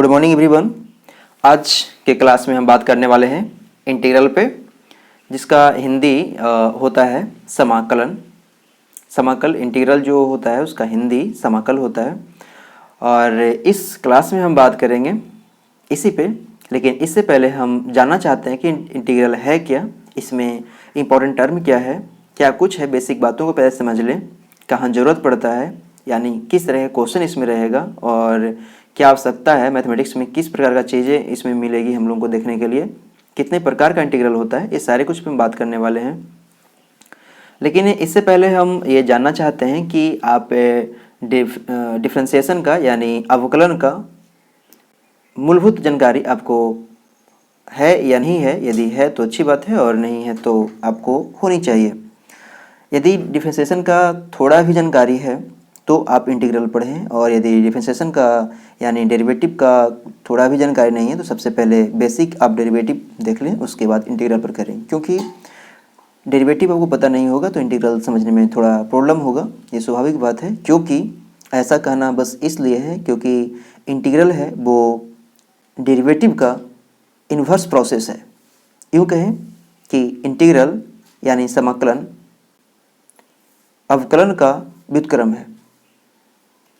Good morning everyone. आज के class में हम बात करने वाले हैं इंटीग्रल पे, जिसका हिंदी होता है समाकलन। समाकल इंटीग्रल जो होता है उसका हिंदी समाकल होता है। और इस क्लास में हम बात करेंगे इसी पे, लेकिन इससे पहले हम जानना चाहते हैं कि इंटीग्रल है क्या, इसमें इम्पोर्टेंट टर्म क्या है, क्या कुछ है, बेसिक बातों को पहले समझ लें। कहाँ ज़रूरत पड़ता है, यानी किस तरह का क्वेश्चन इसमें रहेगा और क्या आवश्यकता है मैथमेटिक्स में, किस प्रकार का चीज़ें इसमें मिलेगी हम लोगों को देखने के लिए, कितने प्रकार का इंटीग्रल होता है, ये सारे कुछ पे हम बात करने वाले हैं। लेकिन इससे पहले हम ये जानना चाहते हैं कि आप डिफ्रेंसिएशन का यानी अवकलन का मूलभूत जानकारी आपको है या नहीं है। यदि है तो अच्छी बात है, और नहीं है तो आपको होनी चाहिए। यदि डिफ्रेंसिएशन का थोड़ा भी जानकारी है तो आप इंटीग्रल पढ़ें, और यदि डिफ्रेंसिएशन का यानी डेरिवेटिव का थोड़ा भी जानकारी नहीं है तो सबसे पहले बेसिक आप डेरिवेटिव देख लें, उसके बाद इंटीग्रल पर करें। क्योंकि डेरिवेटिव आपको पता नहीं होगा तो इंटीग्रल समझने में थोड़ा प्रॉब्लम होगा, ये स्वाभाविक बात है। क्योंकि ऐसा कहना बस इसलिए है क्योंकि इंटीग्रल है वो डेरिवेटिव का इन्वर्स प्रोसेस है। यूँ कहें कि इंटीग्रल यानी समाकलन अवकलन का व्युत्क्रम है।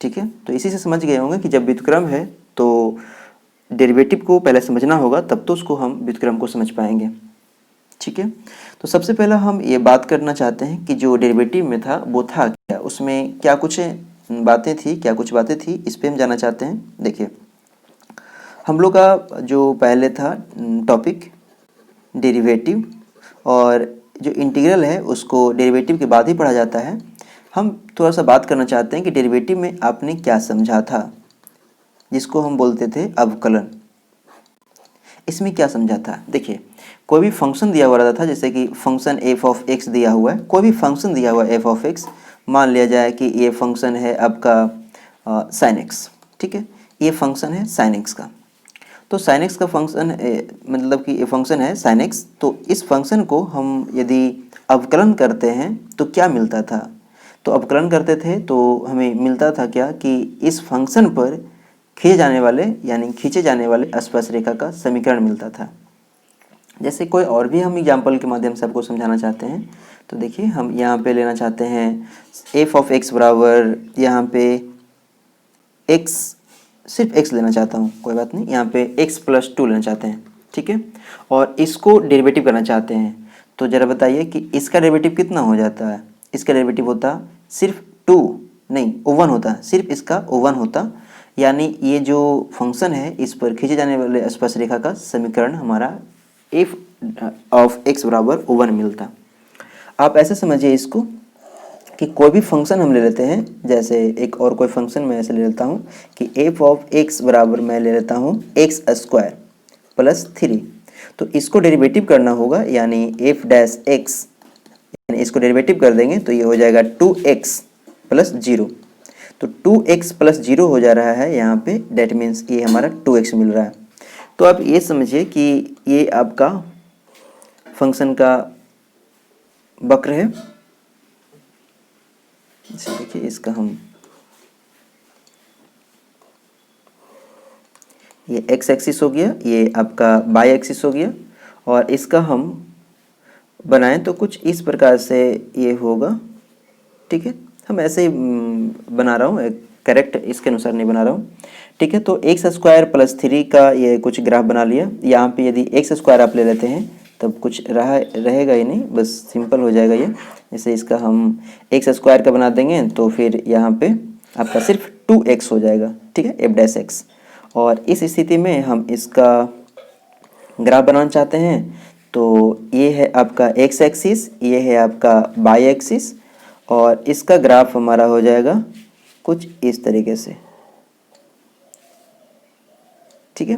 ठीक है, तो इसी से समझ गए होंगे कि जब व्युत्क्रम है तो डेरिवेटिव को पहले समझना होगा, तब तो उसको हम व्युत्क्रम को समझ पाएंगे। ठीक है, तो सबसे पहला हम ये बात करना चाहते हैं कि जो डेरिवेटिव में था वो था क्या, उसमें क्या कुछ बातें थी, क्या कुछ बातें थी, इस पर हम जानना चाहते हैं। देखिए, हम लोग का जो पहले था टॉपिक डेरिवेटिव, और जो इंटीग्रल है उसको डेरिवेटिव के बाद ही पढ़ा जाता है। हम थोड़ा सा बात करना चाहते हैं कि डेरिवेटिव में आपने क्या समझा था, जिसको हम बोलते थे अवकलन। इसमें क्या समझा था? देखिए, कोई भी फंक्शन दिया हुआ रहता था, जैसे कि फंक्शन एफ ऑफ एक्स दिया हुआ है, कोई भी फंक्शन दिया हुआ है एफ ऑफ एक्स, मान लिया जाए कि ये फंक्शन है आपका साइन एक्स। ठीक है, ये फंक्शन है साइन एक्स का। तो साइन एक्स का फंक्शन मतलब कि ये फंक्शन है साइन एक्स, तो इस फंक्शन को हम यदि अवकलन करते हैं तो क्या मिलता था? तो अवकलन करते थे तो हमें मिलता था क्या कि इस फंक्शन पर खींचे जाने वाले स्पर्शरेखा का समीकरण मिलता था। जैसे कोई और भी हम एग्जाम्पल के माध्यम से आपको समझाना चाहते हैं, तो देखिए हम यहाँ पे लेना चाहते हैं एफ ऑफ एक्स बराबर, यहाँ पे एक्स, सिर्फ x लेना चाहता हूँ, कोई बात नहीं, यहाँ पे x+2 लेना चाहते हैं। ठीक है, और इसको डेरिवेटिव करना चाहते हैं, तो ज़रा बताइए कि इसका डेरिवेटिव कितना हो जाता है? इसका डेरिवेटिव होता सिर्फ 2 नहीं, O1 होता, सिर्फ इसका O1 होता। यानी ये जो फंक्शन है इस पर खींचे जाने वाले स्पर्शरेखा का समीकरण हमारा एफ ऑफ एक्स बराबर O1 मिलता। आप ऐसे समझिए इसको कि कोई भी फंक्शन हम ले लेते हैं, जैसे एक और कोई फंक्शन मैं ऐसे ले लेता हूँ कि एफ ऑफ एक्स बराबर मैं ले लेता हूँ x² + 3। तो इसको डेरिवेटिव करना होगा, यानी एफ डैश एक्स, यानी इसको डेरिवेटिव कर देंगे तो ये हो जाएगा 2x + 0। तो 2x + 0 हो जा रहा है यहाँ पे, डेट मीन्स ये हमारा 2x मिल रहा है। तो आप ये समझिए कि ये आपका फंक्शन का वक्र है। देखिए, इसका हम ये x एक्सिस हो गया, ये आपका y एक्सिस हो गया, और इसका हम बनाएं तो कुछ इस प्रकार से ये होगा। ठीक है, हम ऐसे ही बना रहा हूँ, करेक्ट इसके अनुसार नहीं बना रहा हूँ। ठीक है, तो x² + 3 का ये कुछ ग्राफ बना लिया। यहाँ पे यदि x² आप ले लेते हैं तब कुछ रहेगा ही नहीं, बस सिंपल हो जाएगा ये। जैसे इसका हम x² का बना देंगे तो फिर यहाँ पे आपका सिर्फ 2x हो जाएगा। ठीक है, एफ डैश एक्स। और इस स्थिति में हम इसका ग्राफ बनाना चाहते हैं, तो ये है आपका x एक्सिस, ये है आपका y एक्सिस, और इसका ग्राफ हमारा हो जाएगा कुछ इस तरीके से। ठीक है,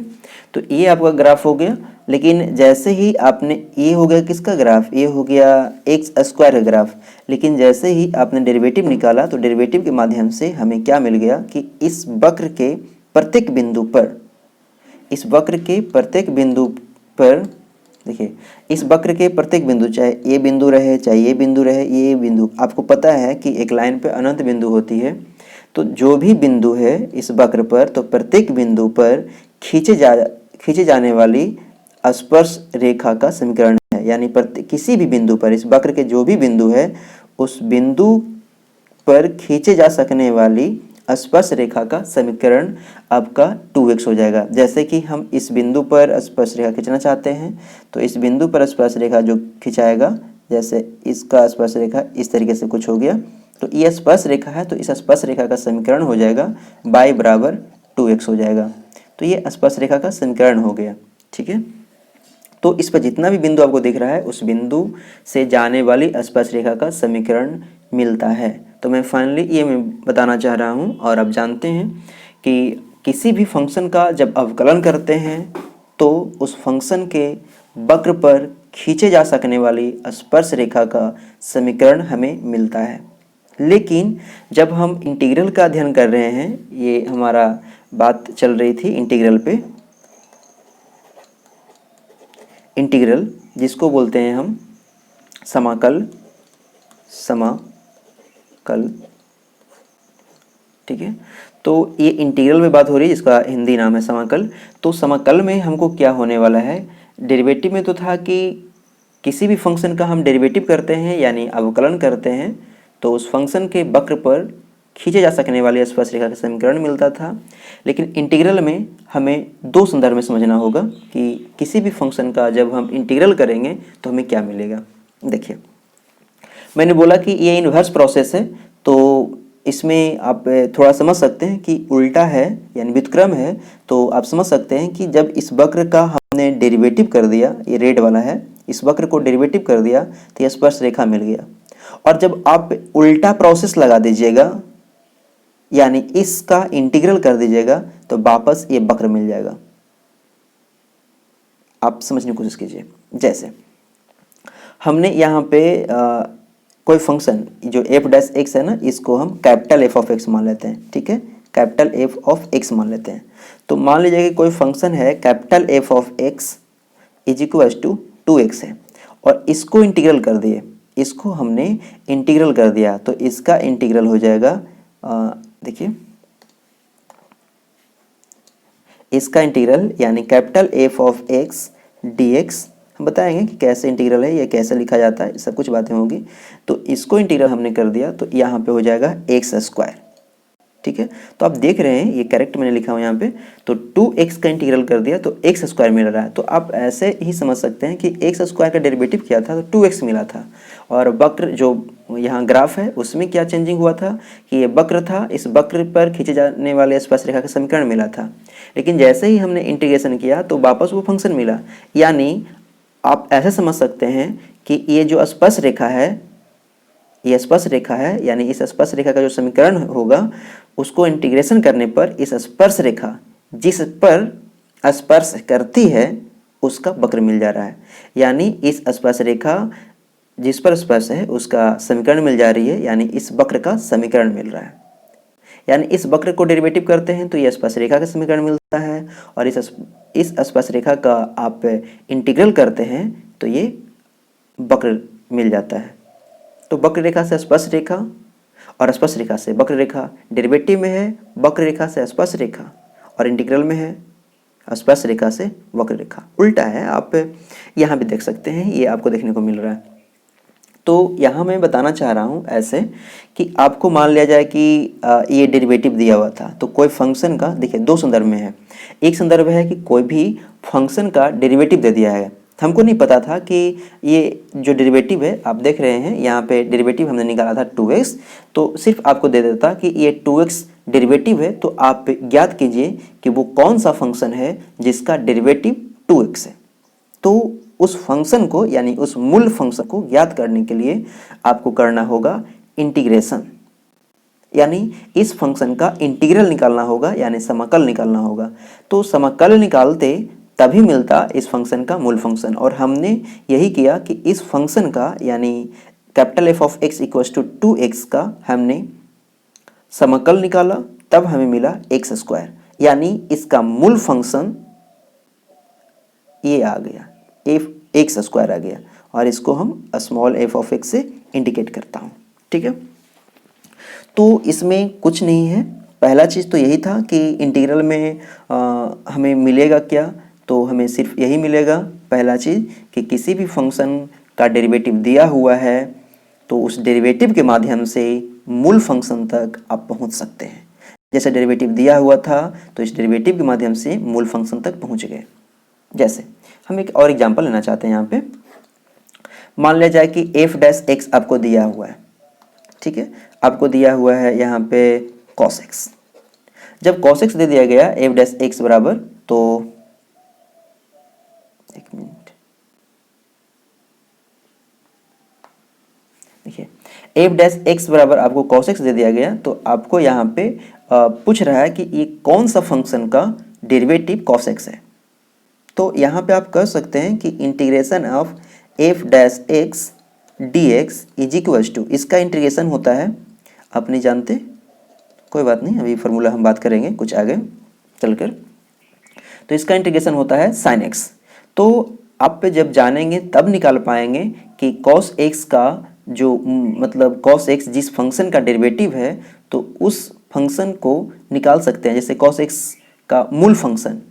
तो ये आपका ग्राफ हो गया। लेकिन जैसे ही आपने, ये हो गया किसका ग्राफ? ये हो गया x² का ग्राफ। लेकिन जैसे ही आपने डेरिवेटिव निकाला तो डेरिवेटिव के माध्यम से हमें क्या मिल गया कि इस वक्र के प्रत्येक बिंदु पर, इस वक्र के प्रत्येक बिंदु पर, देखिए इस वक्र के प्रत्येक बिंदु, चाहे ये बिंदु रहे चाहे ये बिंदु रहे, ये बिंदु आपको पता है कि एक लाइन पे अनंत बिंदु होती है, तो जो भी बिंदु है इस वक्र पर, तो प्रत्येक बिंदु पर खींचे जाने वाली स्पर्श रेखा का समीकरण है। यानी किसी भी बिंदु पर, इस वक्र के जो भी बिंदु है उस बिंदु पर खींचे जा सकने वाली स्पर्श रेखा का समीकरण आपका 2x हो जाएगा। जैसे कि हम इस बिंदु पर स्पर्श रेखा खींचना चाहते हैं तो इस बिंदु पर स्पर्श रेखा जो खिंचाएगा, जैसे इसका स्पर्श रेखा इस तरीके से कुछ हो गया, तो ये स्पर्श रेखा है तो इस स्पर्श रेखा का समीकरण हो जाएगा y बराबर 2x हो जाएगा। तो ये स्पर्श रेखा का समीकरण हो गया। ठीक है, तो इस पर जितना भी बिंदु आपको दिख रहा है उस बिंदु से जाने वाली स्पर्श रेखा का समीकरण मिलता है। तो मैं फाइनली ये मैं बताना चाह रहा हूँ, और आप जानते हैं कि किसी भी फंक्शन का जब अवकलन करते हैं तो उस फंक्शन के वक्र पर खींचे जा सकने वाली स्पर्श रेखा का समीकरण हमें मिलता है। लेकिन जब हम इंटीग्रल का अध्ययन कर रहे हैं, ये हमारा बात चल रही थी इंटीग्रल पे, इंटीग्रल जिसको बोलते हैं हम समाकल, ठीक है। तो ये इंटीग्रल में बात हो रही है जिसका हिंदी नाम है समाकल। तो समाकल में हमको क्या होने वाला है, डेरिवेटिव में तो था कि किसी भी फंक्शन का हम डेरिवेटिव करते हैं यानी अवकलन करते हैं तो उस फंक्शन के वक्र पर खींचे जा सकने वाली स्पर्श रेखा का समीकरण मिलता था। लेकिन इंटीग्रल में हमें दो संदर्भ में समझना होगा कि किसी भी फंक्शन का जब हम इंटीग्रल करेंगे तो हमें क्या मिलेगा। देखिए, मैंने बोला कि ये इन्वर्स प्रोसेस है, तो इसमें आप थोड़ा समझ सकते हैं कि उल्टा है यानी व्युत्क्रम है। तो आप समझ सकते हैं कि जब इस वक्र का हमने डेरिवेटिव कर दिया, ये रेड वाला है, इस वक्र को डेरिवेटिव कर दिया तो ये स्पर्श रेखा मिल गया। और जब आप उल्टा प्रोसेस लगा दीजिएगा यानी इसका इंटीग्रल कर दीजिएगा तो वापस ये वक्र मिल जाएगा। आप समझने की कोशिश कीजिए। जैसे हमने यहाँ पे कोई फंक्शन जो f डैश एक्स है ना, इसको हम कैपिटल f ऑफ x मान लेते हैं। ठीक है, कैपिटल f ऑफ x मान लेते हैं। तो मान लीजिए कि कोई फंक्शन है capital f of x is equal to 2x है और इसको इंटीग्रल कर दिए, इसको हमने इंटीग्रल कर दिया तो इसका इंटीग्रल हो जाएगा, देखिए इसका इंटीग्रल यानी capital f of x dx, हम बताएंगे कि कैसे इंटीग्रल है, ये कैसे लिखा जाता है, सब कुछ बातें होंगी। तो इसको इंटीग्रल हमने कर दिया तो यहाँ पे हो जाएगा एक्स स्क्वायर। ठीक है, तो आप देख रहे हैं ये करेक्ट मैंने लिखा हुआ यहाँ पे, तो 2x का इंटीग्रल कर दिया तो एक्स स्क्वायर मिल रहा है। तो आप ऐसे ही समझ सकते हैं कि एक्स स्क्वायर का डेरिवेटिव किया था तो 2x मिला था, और वक्र जो यहाँ ग्राफ है उसमें क्या चेंजिंग हुआ था कि ये वक्र था, इस वक्र पर खींचे जाने वाले स्पर्श रेखा का समीकरण मिला था। लेकिन जैसे ही हमने इंटीग्रेशन किया तो वापस वो फंक्शन मिला। यानी आप ऐसे समझ सकते हैं कि ये जो स्पर्श रेखा है, ये स्पर्श रेखा है, यानी इस स्पर्श रेखा का जो समीकरण होगा उसको इंटीग्रेशन करने पर इस स्पर्श रेखा जिस पर स्पर्श करती है उसका वक्र मिल जा रहा है। यानी इस स्पर्श रेखा जिस पर स्पर्श है उसका समीकरण मिल जा रही है, यानी इस वक्र का समीकरण मिल रहा है। यानी इस वक्र को डेरिवेटिव करते हैं तो ये स्पर्श रेखा का समीकरण मिलता है, और इस स्पर्श रेखा का आप इंटीग्रल करते हैं तो ये वक्र मिल जाता है। तो वक्र रेखा से स्पर्श रेखा और स्पर्श रेखा से वक्र रेखा, डेरिवेटिव में है वक्र रेखा से स्पर्श रेखा और इंटीग्रल में है स्पर्श रेखा से वक्र रेखा। उल्टा है, आप यहाँ भी देख सकते हैं, ये आपको देखने को मिल रहा है। तो यहाँ मैं बताना चाह रहा हूँ ऐसे कि आपको मान लिया जाए कि ये डेरिवेटिव दिया हुआ था, तो कोई फंक्शन का, देखिए दो संदर्भ में है। एक संदर्भ है कि कोई भी फंक्शन का डेरिवेटिव दे दिया है, हमको नहीं पता था कि ये जो डेरिवेटिव है, आप देख रहे हैं यहाँ पे डेरिवेटिव हमने निकाला था 2x, तो सिर्फ आपको दे देता कि ये 2x डेरिवेटिव है, तो आप ज्ञात कीजिए कि वो कौन सा फंक्शन है जिसका डेरिवेटिव 2x है। तो उस फंक्शन को यानी उस मूल फंक्शन को ज्ञात करने के लिए आपको करना होगा इंटीग्रेशन, यानी इस फंक्शन का इंटीग्रल निकालना होगा, यानी समाकल निकालना होगा। तो समाकल निकालते तभी मिलता इस फंक्शन का मूल फंक्शन, और हमने यही किया कि इस फंक्शन का यानी capital f of x equal to 2x का हमने समाकल निकाला, तब हमें मिला एक्स स्क्वायर, यानी इसका मूल फंक्शन ये आ गया, एक्स स्क्वायर आ गया, और इसको हम स्मॉल f ऑफ x से इंडिकेट करता हूँ। ठीक है, तो इसमें कुछ नहीं है, पहला चीज़ तो यही था कि इंटीग्रल में हमें मिलेगा क्या, तो हमें सिर्फ यही मिलेगा पहला चीज़ कि किसी भी फंक्शन का डेरिवेटिव दिया हुआ है तो उस डेरिवेटिव के माध्यम से मूल फंक्शन तक आप पहुंच सकते हैं। जैसे डेरिवेटिव दिया हुआ था तो इस डेरिवेटिव के माध्यम से मूल फंक्शन तक पहुंच गए। जैसे हम एक और एग्जांपल लेना चाहते हैं यहाँ पे, मान लिया जाए कि f डैश x आपको दिया हुआ है, ठीक है, आपको दिया हुआ है यहाँ पे cos x। जब cos x दे दिया गया f डैश x बराबर, तो एक मिनट देखिए, f डैश x बराबर आपको cos x दे दिया गया, तो आपको यहाँ पे पूछ रहा है कि ये कौन सा फंक्शन का डेरिवेटिव cos x है। तो यहाँ पे आप कह सकते हैं कि integration of f dash x dx is equals to, इसका इंटीग्रेशन होता है, आप नहीं जानते कोई बात नहीं, अभी फार्मूला हम बात करेंगे कुछ आगे चलकर। तो इसका इंटीग्रेशन होता है sin x। तो आप पे जब जानेंगे तब निकाल पाएंगे कि cos x का जो मतलब cos x जिस फंक्शन का डेरिवेटिव है तो उस फंक्शन को निकाल सकते हैं। जैसे cos x का मूल फंक्शन,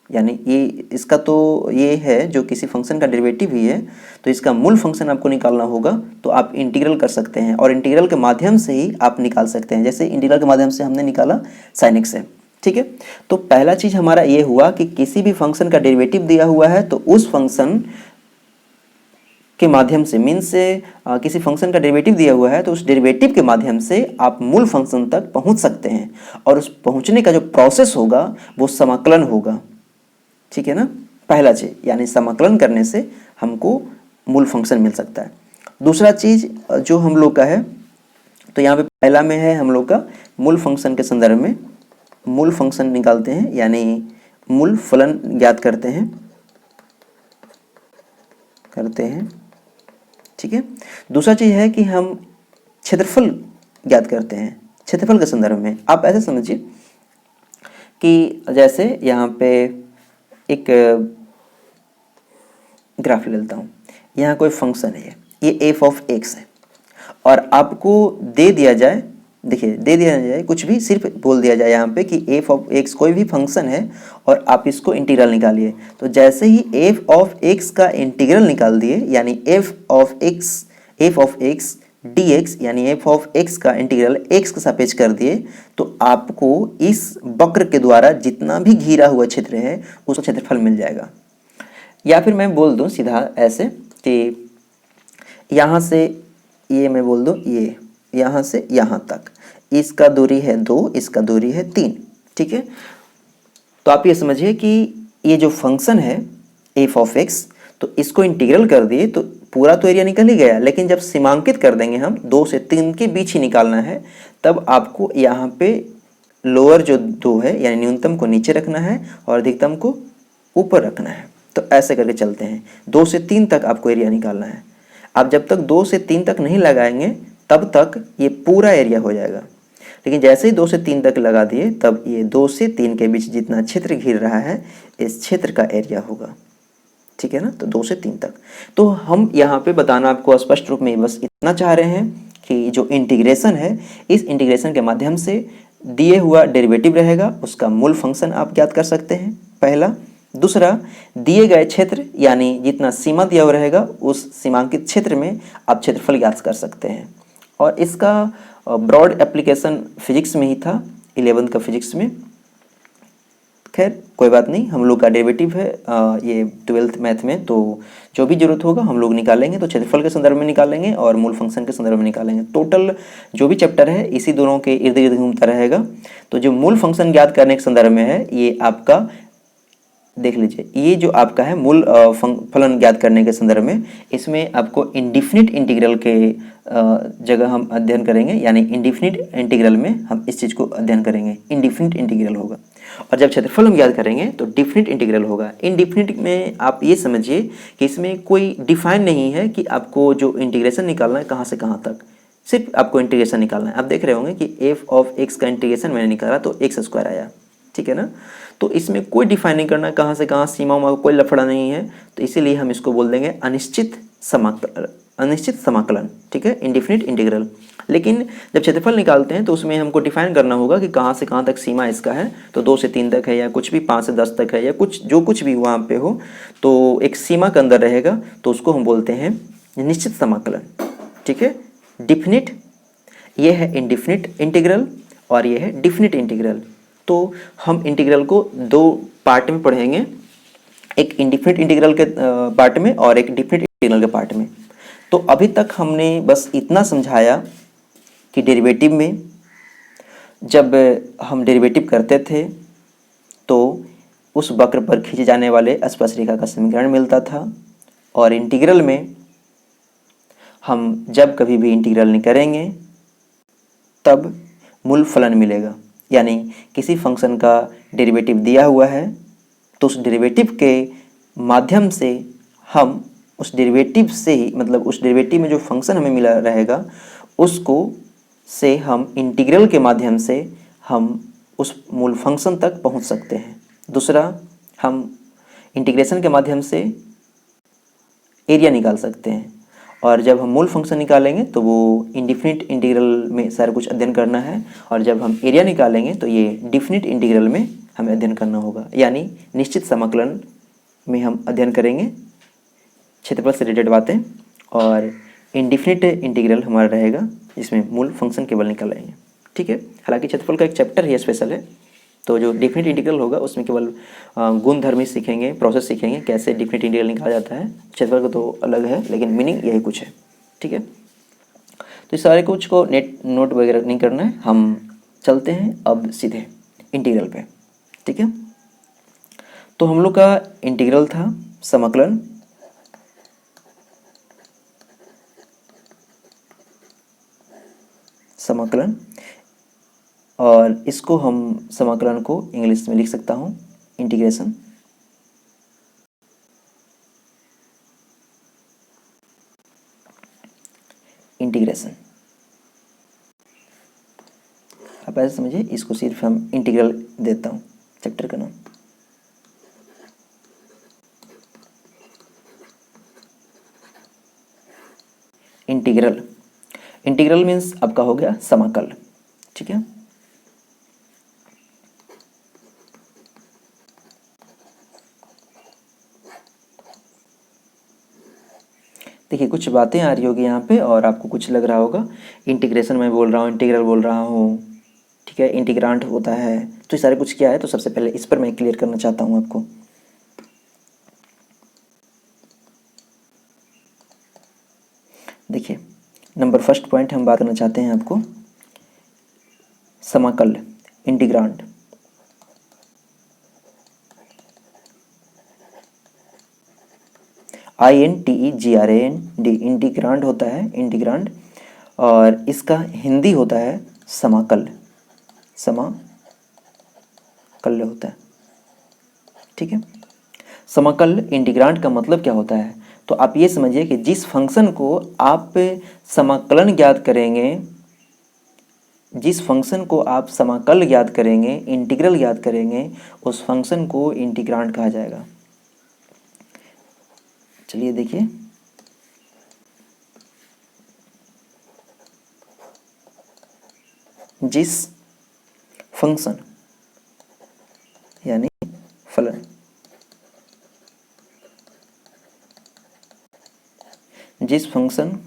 यानी ये इसका तो ये है जो किसी फंक्शन का डेरिवेटिव ही है, तो इसका मूल फंक्शन आपको निकालना होगा, तो आप इंटीग्रल कर सकते हैं और इंटीग्रल के माध्यम से ही आप निकाल सकते हैं। जैसे इंटीग्रल के माध्यम से हमने निकाला sin x से, ठीक है। तो पहला चीज़ हमारा ये हुआ कि किसी भी फंक्शन का डेरिवेटिव दिया हुआ है तो उस फंक्शन के माध्यम से, मीन्स से किसी फंक्शन का डेरिवेटिव दिया हुआ है तो उस डेरिवेटिव के माध्यम से आप मूल फंक्शन तक पहुंच सकते हैं, और उस पहुंचने का जो प्रोसेस होगा वो समाकलन होगा, ठीक है ना। पहला चीज़ यानी समाकलन करने से हमको मूल फंक्शन मिल सकता है। दूसरा चीज़ जो हम लोग का है, तो यहाँ पे पहला में है हम लोग का मूल फंक्शन के संदर्भ में मूल फंक्शन निकालते हैं, यानी मूल फलन ज्ञात करते हैं, ठीक है। दूसरा चीज़ है कि हम क्षेत्रफल ज्ञात करते हैं। क्षेत्रफल के संदर्भ में आप ऐसे समझिए कि जैसे यहाँ पे एक ग्राफ ले लेता हूँ, यहाँ कोई फंक्शन है, ये f ऑफ x है, और आपको दे दिया जाए, देखिए दे दिया जाए कुछ भी, सिर्फ बोल दिया जाए यहाँ पे कि f ऑफ x कोई भी फंक्शन है और आप इसको इंटीग्रल निकालिए। तो जैसे ही f ऑफ x का इंटीग्रल निकाल दिए, यानी f ऑफ x dx, यानी f ऑफ x का इंटीग्रल x के सापेक्ष कर दिए, तो आपको इस वक्र के द्वारा जितना भी घिरा हुआ क्षेत्र है उसका क्षेत्रफल मिल जाएगा। या फिर मैं बोल दूं सीधा ऐसे कि यहाँ से ये मैं बोल दूं, ये यहाँ से यहाँ तक इसका दूरी है 2, इसका दूरी है 3, ठीक है। तो आप ये समझिए कि ये जो फंक्शन है f ऑफ x, तो इसको इंटीग्रल कर दिए तो पूरा तो एरिया निकल ही गया, लेकिन जब सीमांकित कर देंगे हम 2 से 3 के बीच ही निकालना है, तब आपको यहाँ पे लोअर जो 2 है यानी न्यूनतम को नीचे रखना है और अधिकतम को ऊपर रखना है। तो ऐसे करके चलते हैं, 2 से 3 तक आपको एरिया निकालना है। आप जब तक 2 से 3 तक नहीं लगाएंगे तब तक ये पूरा एरिया हो जाएगा, लेकिन जैसे ही 2 से 3 तक लगा दिए तब ये 2 से 3 के बीच जितना क्षेत्र घिर रहा है इस क्षेत्र का एरिया होगा, ठीक है ना। तो 2 से 3 तक। तो हम यहाँ पे बताना आपको स्पष्ट रूप में बस इतना चाह रहे हैं कि जो इंटीग्रेशन है, इस इंटीग्रेशन के माध्यम से दिए हुआ डेरिवेटिव रहेगा, उसका मूल फंक्शन आप ज्ञात कर सकते हैं, पहला। दूसरा, दिए गए क्षेत्र यानी जितना सीमा दिया हुआ रहेगा उस सीमांकित क्षेत्र में आप क्षेत्रफल ज्ञात कर सकते हैं। और इसका ब्रॉड एप्लीकेशन फिजिक्स में ही था, 11th का फिजिक्स में। खैर कोई बात नहीं, हम लोग का डेरिवेटिव है ये 12th मैथ में, तो जो भी जरूरत होगा हम लोग निकालेंगे, तो क्षेत्रफल के संदर्भ में निकालेंगे और मूल फंक्शन के संदर्भ में निकालेंगे। टोटल जो भी चैप्टर है इसी दोनों के इर्द गिर्द घूमता रहेगा। तो जो मूल फंक्शन ज्ञात करने के संदर्भ में है, ये आपका देख लीजिए, ये जो आपका है मूल फलन ज्ञात करने के संदर्भ में, इसमें आपको इंडिफिनिट इंटीग्रल के जगह हम अध्ययन करेंगे, यानी इंडिफिनिट इंटीग्रल में हम इस चीज़ को अध्ययन करेंगे, इंडिफिनिट इंटीग्रल होगा। और जब क्षेत्रफल हम ज्ञात करेंगे तो डिफिनिट इंटीग्रल होगा। इंडिफिनिट में आप ये समझिए कि इसमें कोई डिफाइन नहीं है कि आपको जो इंटीग्रेशन निकालना है कहाँ से कहाँ तक, सिर्फ आपको इंटीग्रेशन निकालना है। आप देख रहे होंगे कि एफ ऑफ एक्स का इंटीग्रेशन मैंने निकाला तो एक्स स्क्वायर आया, ठीक है ना। तो इसमें कोई डिफाइन नहीं करना कहाँ से कहाँ, सीमा उमा कोई लफड़ा नहीं है, तो इसीलिए हम इसको बोल देंगे अनिश्चित समाकलन, ठीक है, इंडिफिनिट इंटीग्रल। लेकिन जब क्षेत्रफल निकालते हैं तो उसमें हमको डिफाइन करना होगा कि कहाँ से कहाँ तक सीमा इसका है, तो 2 से 3 तक है या कुछ भी 5 से 10 तक है या कुछ भी वहाँ पे हो, तो एक सीमा के अंदर रहेगा तो उसको हम बोलते हैं निश्चित समाकलन। ठीक है, डिफिनिट, ये है इनडिफिनिट इंटीग्रल और ये है डिफिनिट इंटीग्रल। तो हम इंटीग्रल को 2 पार्ट में पढ़ेंगे, एक इनडिफिनिट इंटीग्रल के पार्ट में और एक डिफिनिट इंटीग्रल के पार्ट में। तो अभी तक हमने बस इतना समझाया कि डेरिवेटिव में जब हम डेरिवेटिव करते थे तो उस वक्र पर खींचे जाने वाले स्पर्शरेखा का समीकरण मिलता था, और इंटीग्रल में हम जब कभी भी इंटीग्रल नहीं करेंगे तब मूल फलन मिलेगा। यानी किसी फंक्शन का डेरिवेटिव दिया हुआ है तो उस डेरिवेटिव के माध्यम से हम उस डेरिवेटिव से ही, मतलब उस डेरिवेटिव में जो फंक्शन हमें मिला रहेगा उसको से हम इंटीग्रल के माध्यम से हम उस मूल फंक्शन तक पहुंच सकते हैं। दूसरा, हम इंटीग्रेशन के माध्यम से एरिया निकाल सकते हैं, और जब हम मूल फंक्शन निकालेंगे तो वो इनडिफिनिट इंटीग्रल में सारा कुछ अध्ययन करना है, और जब हम एरिया निकालेंगे तो ये डिफिनिट इंटीग्रल में हमें अध्ययन करना होगा। यानी निश्चित समाकलन में हम अध्ययन करेंगे क्षेत्रफल से रिलेटेड बातें, और इनडिफिनिट इंटीग्रल हमारा रहेगा जिसमें मूल फंक्शन केवल निकालेंगे। ठीक है, हालांकि क्षेत्रफल का एक चैप्टर ही स्पेशल है, तो जो डिफिनिट इंटीग्रल होगा उसमें केवल गुणधर्म ही सीखेंगे, प्रोसेस सीखेंगे कैसे डिफिनिट इंटीग्रल निकाला जाता है। क्षेत्रफल का तो अलग है लेकिन मीनिंग यही कुछ है। ठीक है, तो इस सारे कुछ को नोट वगैरह नहीं करना है, हम चलते हैं अब सीधे इंटीग्रल पे। ठीक है, तो हम लोग का इंटीग्रल था समाकलन, समाकलन, और इसको हम समाकलन को इंग्लिश में लिख सकता हूँ इंटीग्रेशन। इंटीग्रेशन आप ऐसे समझिए, इसको सिर्फ हम इंटीग्रल देता हूँ चैप्टर का नाम। इंटीग्रल, इंटीग्रल मीन्स आपका हो गया समाकल। ठीक है, देखिए कुछ बातें आ रही होगी यहाँ पे और आपको कुछ लग रहा होगा इंटीग्रेशन में बोल रहा हूँ, इंटीग्रल बोल रहा हूँ। ठीक है, इंटीग्रांट होता है, तो ये सारे कुछ क्या है, तो सबसे पहले इस पर मैं क्लियर करना चाहता हूँ आपको। देखिए, नंबर फर्स्ट पॉइंट हम बात करना चाहते हैं आपको, समाकल, इंटीग्रांट। INTEGRAND, इंटीग्रांड होता है, इंटीग्रांड, और इसका हिंदी होता है समाकल, समाकल होता है। ठीक है, समाकल इंटीग्रांड का मतलब क्या होता है, तो आप ये समझिए कि जिस फंक्शन को आप समाकलन ज्ञात करेंगे, जिस फंक्शन को आप समाकल ज्ञात करेंगे, इंटीग्रल ज्ञात करेंगे, उस फंक्शन को इंटीग्रांड कहा जाएगा। चलिए देखिए, जिस फंक्शन यानी फलन, जिस फंक्शन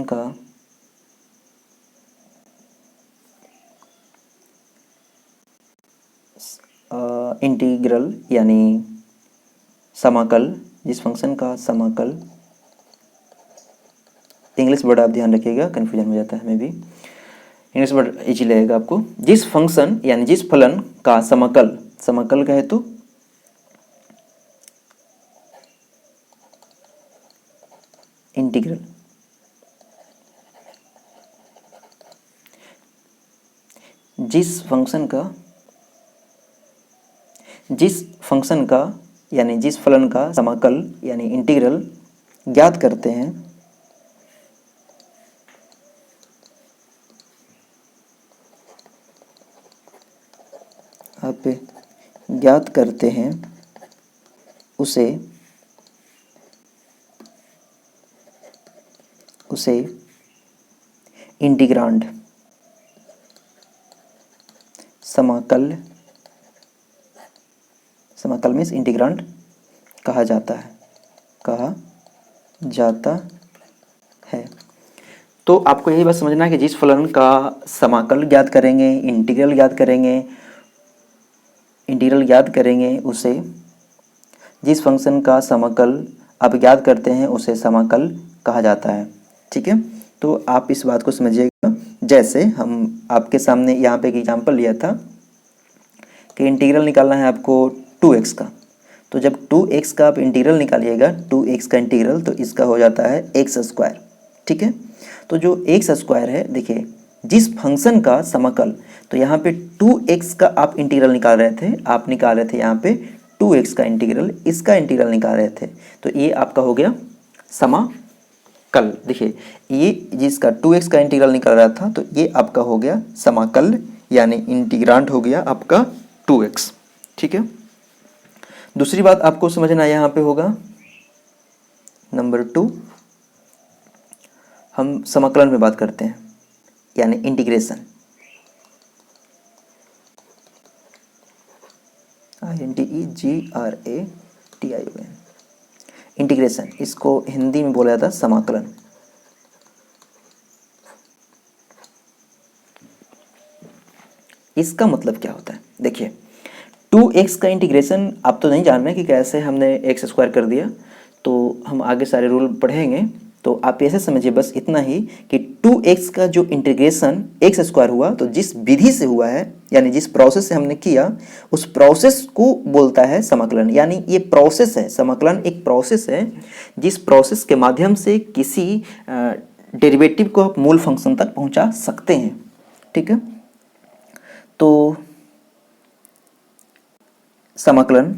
का इंटीग्रल यानी समाकल, जिस फंक्शन का समाकल, इंग्लिश वर्ड आप ध्यान रखिएगा, कन्फ्यूजन हो जाता है, हमें भी इंग्लिश वर्ड इजी लगेगा आपको। जिस फंक्शन यानी जिस फलन का समाकल, समाकल कहे तो इंटीग्रल, जिस फंक्शन का यानी जिस फलन का समाकल यानी इंटीग्रल ज्ञात करते हैं, आप ज्ञात करते हैं, उसे उसे इंटीग्रांड समाकल, समाकल मीन्स इंटीग्रांड कहा जाता है, कहा जाता है। तो आपको यही बात समझना है कि जिस फलन का समाकल ज्ञात करेंगे, इंटीग्रल ज्ञात करेंगे उसे, जिस फंक्शन का समाकल आप ज्ञात करते हैं उसे समाकल कहा जाता है। ठीक है, तो आप इस बात को समझिएगा। जैसे हम आपके सामने यहाँ पे एक एग्जांपल लिया था कि इंटीग्रल निकालना है आपको 2x का, तो जब 2x का आप इंटीग्रल निकालिएगा, 2x का इंटीग्रल, तो इसका हो जाता है एक्स स्क्वायर। ठीक है, तो जो एक्स स्क्वायर है, देखिए जिस फंक्शन का समाकल, तो यहाँ पे 2x का आप इंटीग्रल निकाल रहे थे, आप निकाल रहे थे यहाँ पे 2x का इंटीग्रल, इसका इंटीग्रल निकाल रहे थे, तो ये आपका हो गया समाकल। देखिए ये जिसका 2x का इंटीग्रल निकाल रहा था, तो ये आपका हो गया समाकल, यानी इंटीग्रांड हो गया आपका 2x। ठीक है, दूसरी बात आपको समझना यहाँ पे होगा, नंबर 2, हम समाकलन में बात करते हैं, यानी इंटीग्रेशन, INTEGRATION, इंटीग्रेशन, इसको हिंदी में बोला जाता है समाकलन। इसका मतलब क्या होता है, देखिए 2x का इंटीग्रेशन आप तो नहीं जान रहे कि कैसे हमने एक्स स्क्वायर कर दिया, तो हम आगे सारे रूल पढ़ेंगे, तो आप ऐसे समझिए बस इतना ही कि 2x का जो इंटीग्रेशन एक्स स्क्वायर हुआ, तो जिस विधि से हुआ है, यानी जिस प्रोसेस से हमने किया, उस प्रोसेस को बोलता है समाकलन। यानी ये प्रोसेस है, समाकलन एक प्रोसेस है, जिस प्रोसेस के माध्यम से किसी डेरिवेटिव को आप मूल फंक्शन तक पहुंचा सकते हैं। ठीक है, तो समाकलन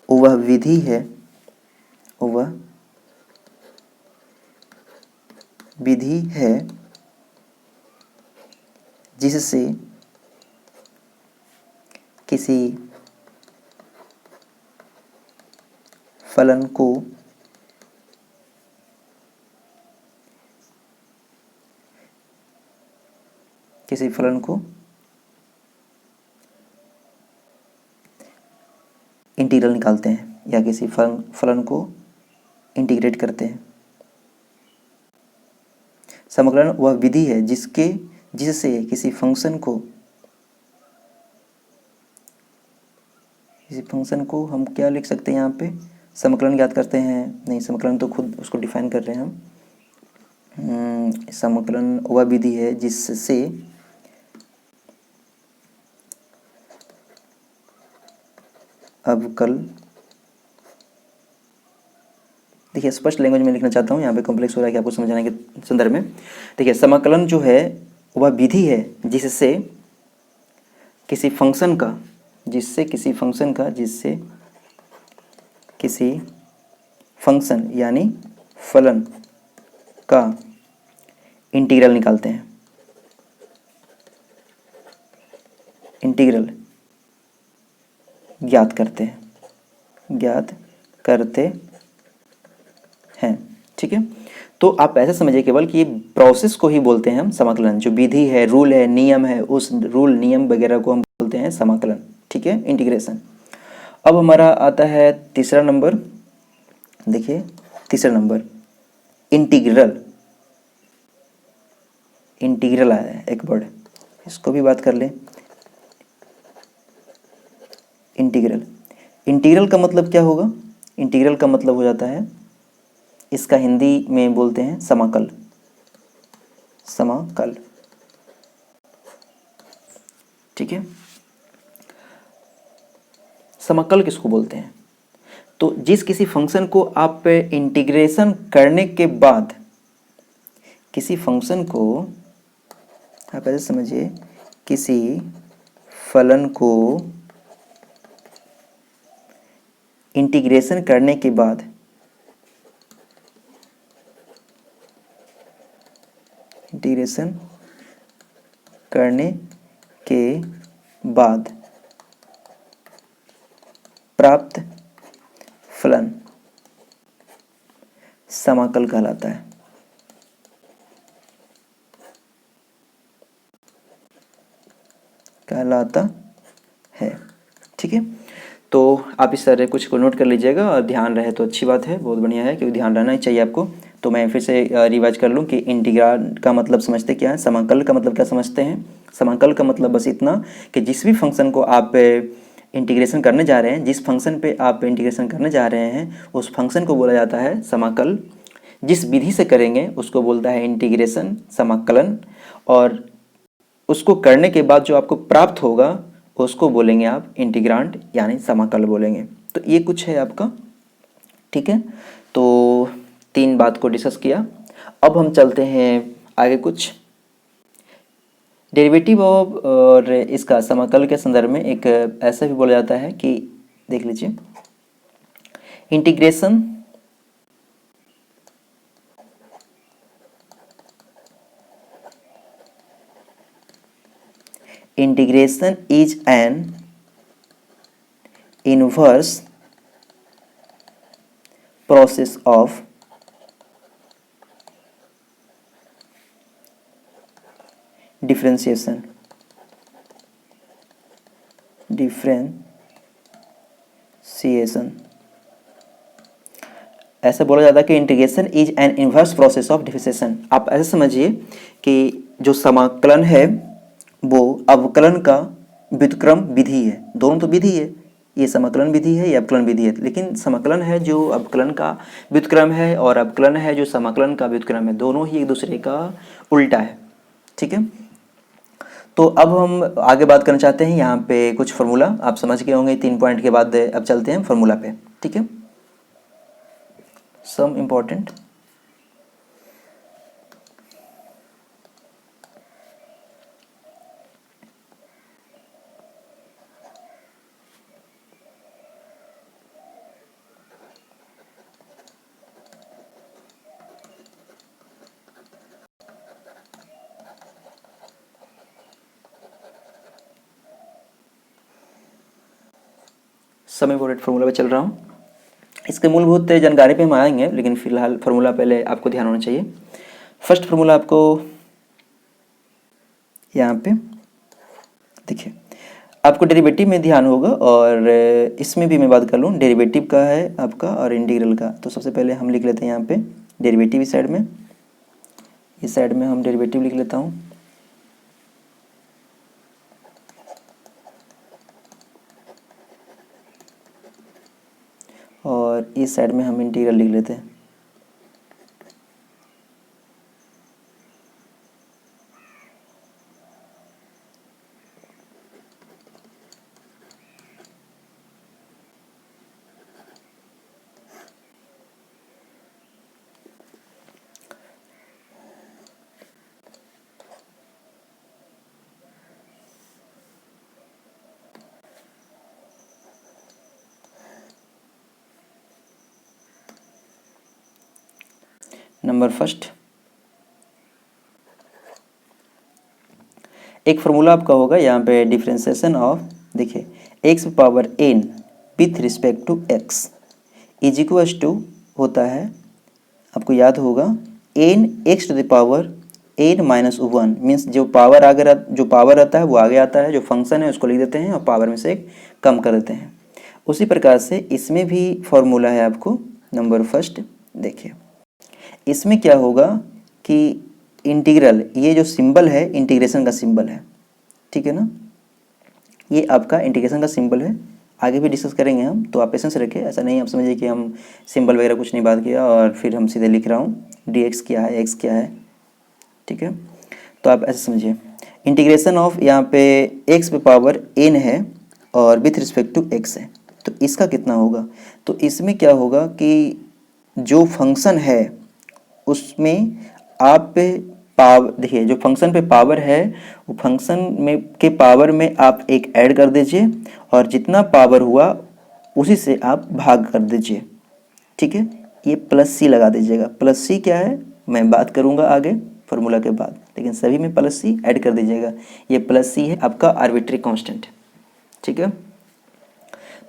वह विधि है, जिससे किसी फलन को इंटीग्रल निकालते हैं, या किसी फलन को इंटीग्रेट करते हैं। समाकलन वह विधि है जिससे किसी फंक्शन को हम क्या लिख सकते हैं, यहाँ पे समाकलन ज्ञात करते हैं, नहीं समाकलन तो खुद उसको डिफाइन कर रहे हैं हम। समाकलन वह विधि है जिससे अवकल, देखिए स्पष्ट लैंग्वेज में लिखना चाहता हूँ, यहाँ पे कॉम्प्लेक्स हो रहा है कि आपको समझाने के संदर्भ में। देखिए समाकलन जो है वह विधि है जिससे किसी फंक्शन यानी फलन का इंटीग्रल निकालते हैं, इंटीग्रल ज्ञात करते हैं। ठीक है, तो आप ऐसे समझिए केवल कि ये प्रोसेस को ही बोलते हैं हम समाकलन, जो विधि है, रूल है, नियम है, उस रूल नियम वगैरह को हम बोलते हैं समाकलन। ठीक है, इंटीग्रेशन। अब हमारा आता है तीसरा नंबर, देखिए तीसरा नंबर इंटीग्रल आया है एक वर्ड, इसको भी बात कर लें। इंटीग्रल का मतलब क्या होगा, इंटीग्रल का मतलब हो जाता है, इसका हिंदी में बोलते हैं समाकल। ठीक है, समाकल किसको बोलते हैं, तो जिस किसी फंक्शन को आप इंटीग्रेशन करने के बाद, किसी फंक्शन को आप ऐसे समझिए, किसी फलन को इंटीग्रेशन करने के बाद प्राप्त फलन समाकल कहलाता है। ठीक है, तो आप इस तरह कुछ को नोट कर लीजिएगा और ध्यान रहे तो अच्छी बात है, बहुत बढ़िया है, क्योंकि ध्यान रहना ही चाहिए आपको। तो मैं फिर से रिवाइज कर लूँ कि इंटीग्राल का मतलब समझते क्या है, समाकल का मतलब क्या समझते हैं। समाकल का मतलब बस इतना कि जिस भी फंक्शन को आप इंटीग्रेशन करने जा रहे हैं, जिस फंक्शन पे आप इंटीग्रेशन करने जा रहे हैं, उस फंक्शन को बोला जाता है समाकल। जिस विधि से करेंगे उसको बोलता है इंटीग्रेशन, समाकलन, और उसको करने के बाद जो आपको प्राप्त होगा उसको बोलेंगे आप इंटीग्रांड यानी समाकल बोलेंगे। तो ये कुछ है आपका। ठीक है, तो 3 बात को डिस्कस किया। अब हम चलते हैं आगे। कुछ डेरिवेटिव ऑफ और इसका समाकल के संदर्भ में एक ऐसा भी बोला जाता है कि देख लीजिए, integration is an inverse process of differentiation ऐसा बोला जाता है कि integration is an inverse process of differentiation. आप ऐसे समझिए कि जो समाकलन है वो अवकलन का व्युत्क्रम विधि है। दोनों तो विधि है, ये समाकलन विधि है, ये अवकलन विधि है, लेकिन समाकलन है जो अवकलन का व्युत्क्रम है और अवकलन है जो समाकलन का व्युत्क्रम है, दोनों ही एक दूसरे का उल्टा है। ठीक है, तो अब हम आगे बात करना चाहते हैं यहाँ पे कुछ फार्मूला आप समझ गए होंगे। 3 पॉइंट के बाद अब चलते हैं फार्मूला पे। ठीक है, some important. Some important formula पे चल रहा हूँ। इसके मूलभूत जानकारी पे हम आएंगे, लेकिन फिलहाल फार्मूला पहले आपको ध्यान होना चाहिए। फर्स्ट फार्मूला आपको यहाँ पे देखिए, आपको डेरिवेटिव में ध्यान होगा और इसमें भी मैं बात कर लूँ, डेरिवेटिव का है आपका और इंटीग्रल का। तो सबसे पहले हम लिख लेते हैं यहाँ पे डेरिवेटिव इस साइड में, इस साइड में हम डेरिवेटिव लिख लेता हूँ, और इस साइड में हम इंटीग्रल लिख लेते हैं। नंबर फर्स्ट, एक फार्मूला आपका होगा यहाँ पे डिफरेंशिएशन ऑफ, देखिए x power n with respect to x is equals to होता है, आपको याद होगा, n x to the power n minus 1, means जो पावर आगे जो पावर आता है वो आगे आता है, जो फंक्शन है उसको लिख देते हैं और पावर में से कम कर देते हैं। उसी प्रकार से इसमें भी फार्मूला है आपको। नंबर फर्स्ट देखिए, इसमें क्या होगा कि इंटीग्रल, ये जो सिंबल है इंटीग्रेशन का सिंबल है, ठीक है ना, ये आपका इंटीग्रेशन का सिंबल है। आगे भी डिस्कस करेंगे हम, तो आप पेशेंस रखें, ऐसा नहीं आप समझिए कि हम सिंबल वगैरह कुछ नहीं बात किया और फिर हम सीधे लिख रहा हूँ डी एक्स क्या है, एक्स क्या है। ठीक है, तो आप ऐसे समझिए, इंटीग्रेशन ऑफ यहाँ पे एक्स पे पावर एन है और विथ रिस्पेक्ट टू एक्स है, तो इसका कितना होगा। तो इसमें क्या होगा कि जो फंक्शन है उसमें आप पावर, देखिए जो फंक्शन पे पावर है वो फंक्शन में के पावर में आप एक ऐड कर दीजिए और जितना पावर हुआ उसी से आप भाग कर दीजिए। ठीक है, ये प्लस सी लगा दीजिएगा। प्लस सी क्या है मैं बात करूँगा आगे फार्मूला के बाद, लेकिन सभी में प्लस सी ऐड कर दीजिएगा। ये प्लस सी है आपका आर्बिट्री कांस्टेंट। ठीक है,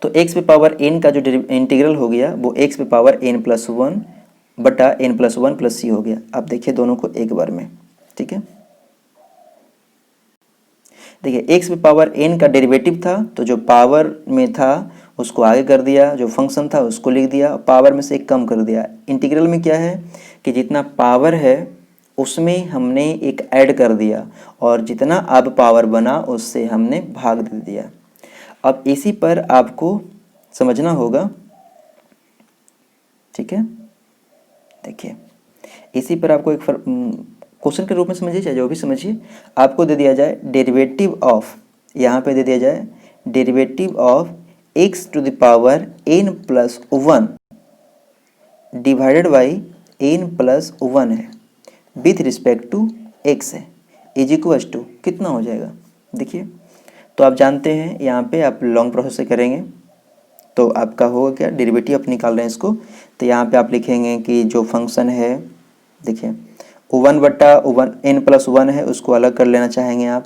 तो x पे पावर n का जो इंटीग्रल हो गया वो x पे पावर n+1 बटा n+1 प्लस सी हो गया। आप देखिए दोनों को एक बार में, ठीक है। देखिए x पे पावर n का डेरिवेटिव था, तो जो पावर में था उसको आगे कर दिया, जो फंक्शन था उसको लिख दिया, पावर में से एक कम कर दिया। इंटीग्रल में क्या है कि जितना पावर है उसमें हमने एक ऐड कर दिया और जितना अब पावर बना उससे हमने भाग दे दिया। अब इसी पर आपको समझना होगा, ठीक है। देखिए इसी पर आपको एक क्वेश्चन के रूप में समझिए चाहे जो भी समझिए, आपको दे दिया जाए डेरिवेटिव ऑफ, यहाँ पे दे दिया जाए derivative of x to the power n+1 divided by n+1 है विथ रिस्पेक्ट टू x है, इज इक्वल्स टू कितना हो जाएगा। देखिए तो आप जानते हैं यहाँ पे आप लॉन्ग प्रोसेस से करेंगे तो आपका होगा क्या, डेरिवेटिव आप निकाल रहे हैं इसको, तो यहाँ पे आप लिखेंगे कि जो फंक्शन है, देखिए 1/1 n+1 है उसको अलग कर लेना चाहेंगे आप,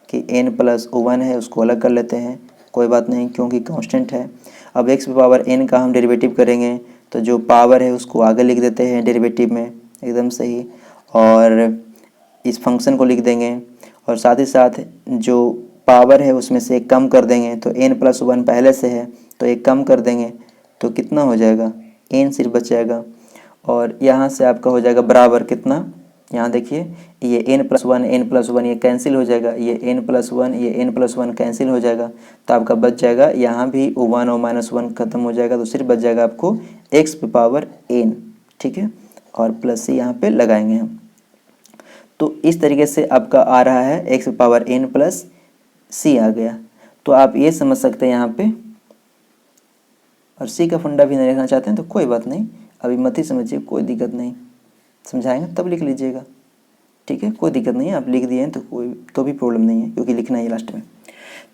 कि n+1 है उसको अलग कर लेते हैं, कोई बात नहीं क्योंकि कांस्टेंट है। अब x पे पावर n का हम डेरिवेटिव करेंगे तो जो पावर है उसको आगे लिख देते हैं डेरिवेटिव में, एकदम सही, और इस फंक्शन को लिख देंगे और साथ ही साथ जो पावर है उसमें से एक कम कर देंगे, तो n+1 पहले से है तो एक कम कर देंगे तो कितना हो जाएगा, n सिर्फ बच जाएगा और यहाँ से आपका हो जाएगा बराबर कितना, यहाँ देखिए ये n+1 ये कैंसिल हो जाएगा, ये n+1 कैंसिल हो जाएगा, तो आपका बच जाएगा यहाँ भी 1 और -1 खत्म हो जाएगा, तो सिर्फ बच जाएगा आपको x पे पावर n, ठीक है, और प्लस सी यहाँ पे लगाएंगे हम। तो इस तरीके से आपका आ रहा है x पे पावर n प्लस सी आ गया। तो आप ये समझ सकते हैं यहाँ पे, और सी का फंडा भी नहीं लिखना चाहते हैं तो कोई बात नहीं, अभी मत ही समझिए, कोई दिक्कत नहीं, समझाएंगे तब लिख लीजिएगा, ठीक है, कोई दिक्कत नहीं है, आप लिख दिए हैं तो भी प्रॉब्लम नहीं है क्योंकि लिखना है लास्ट में।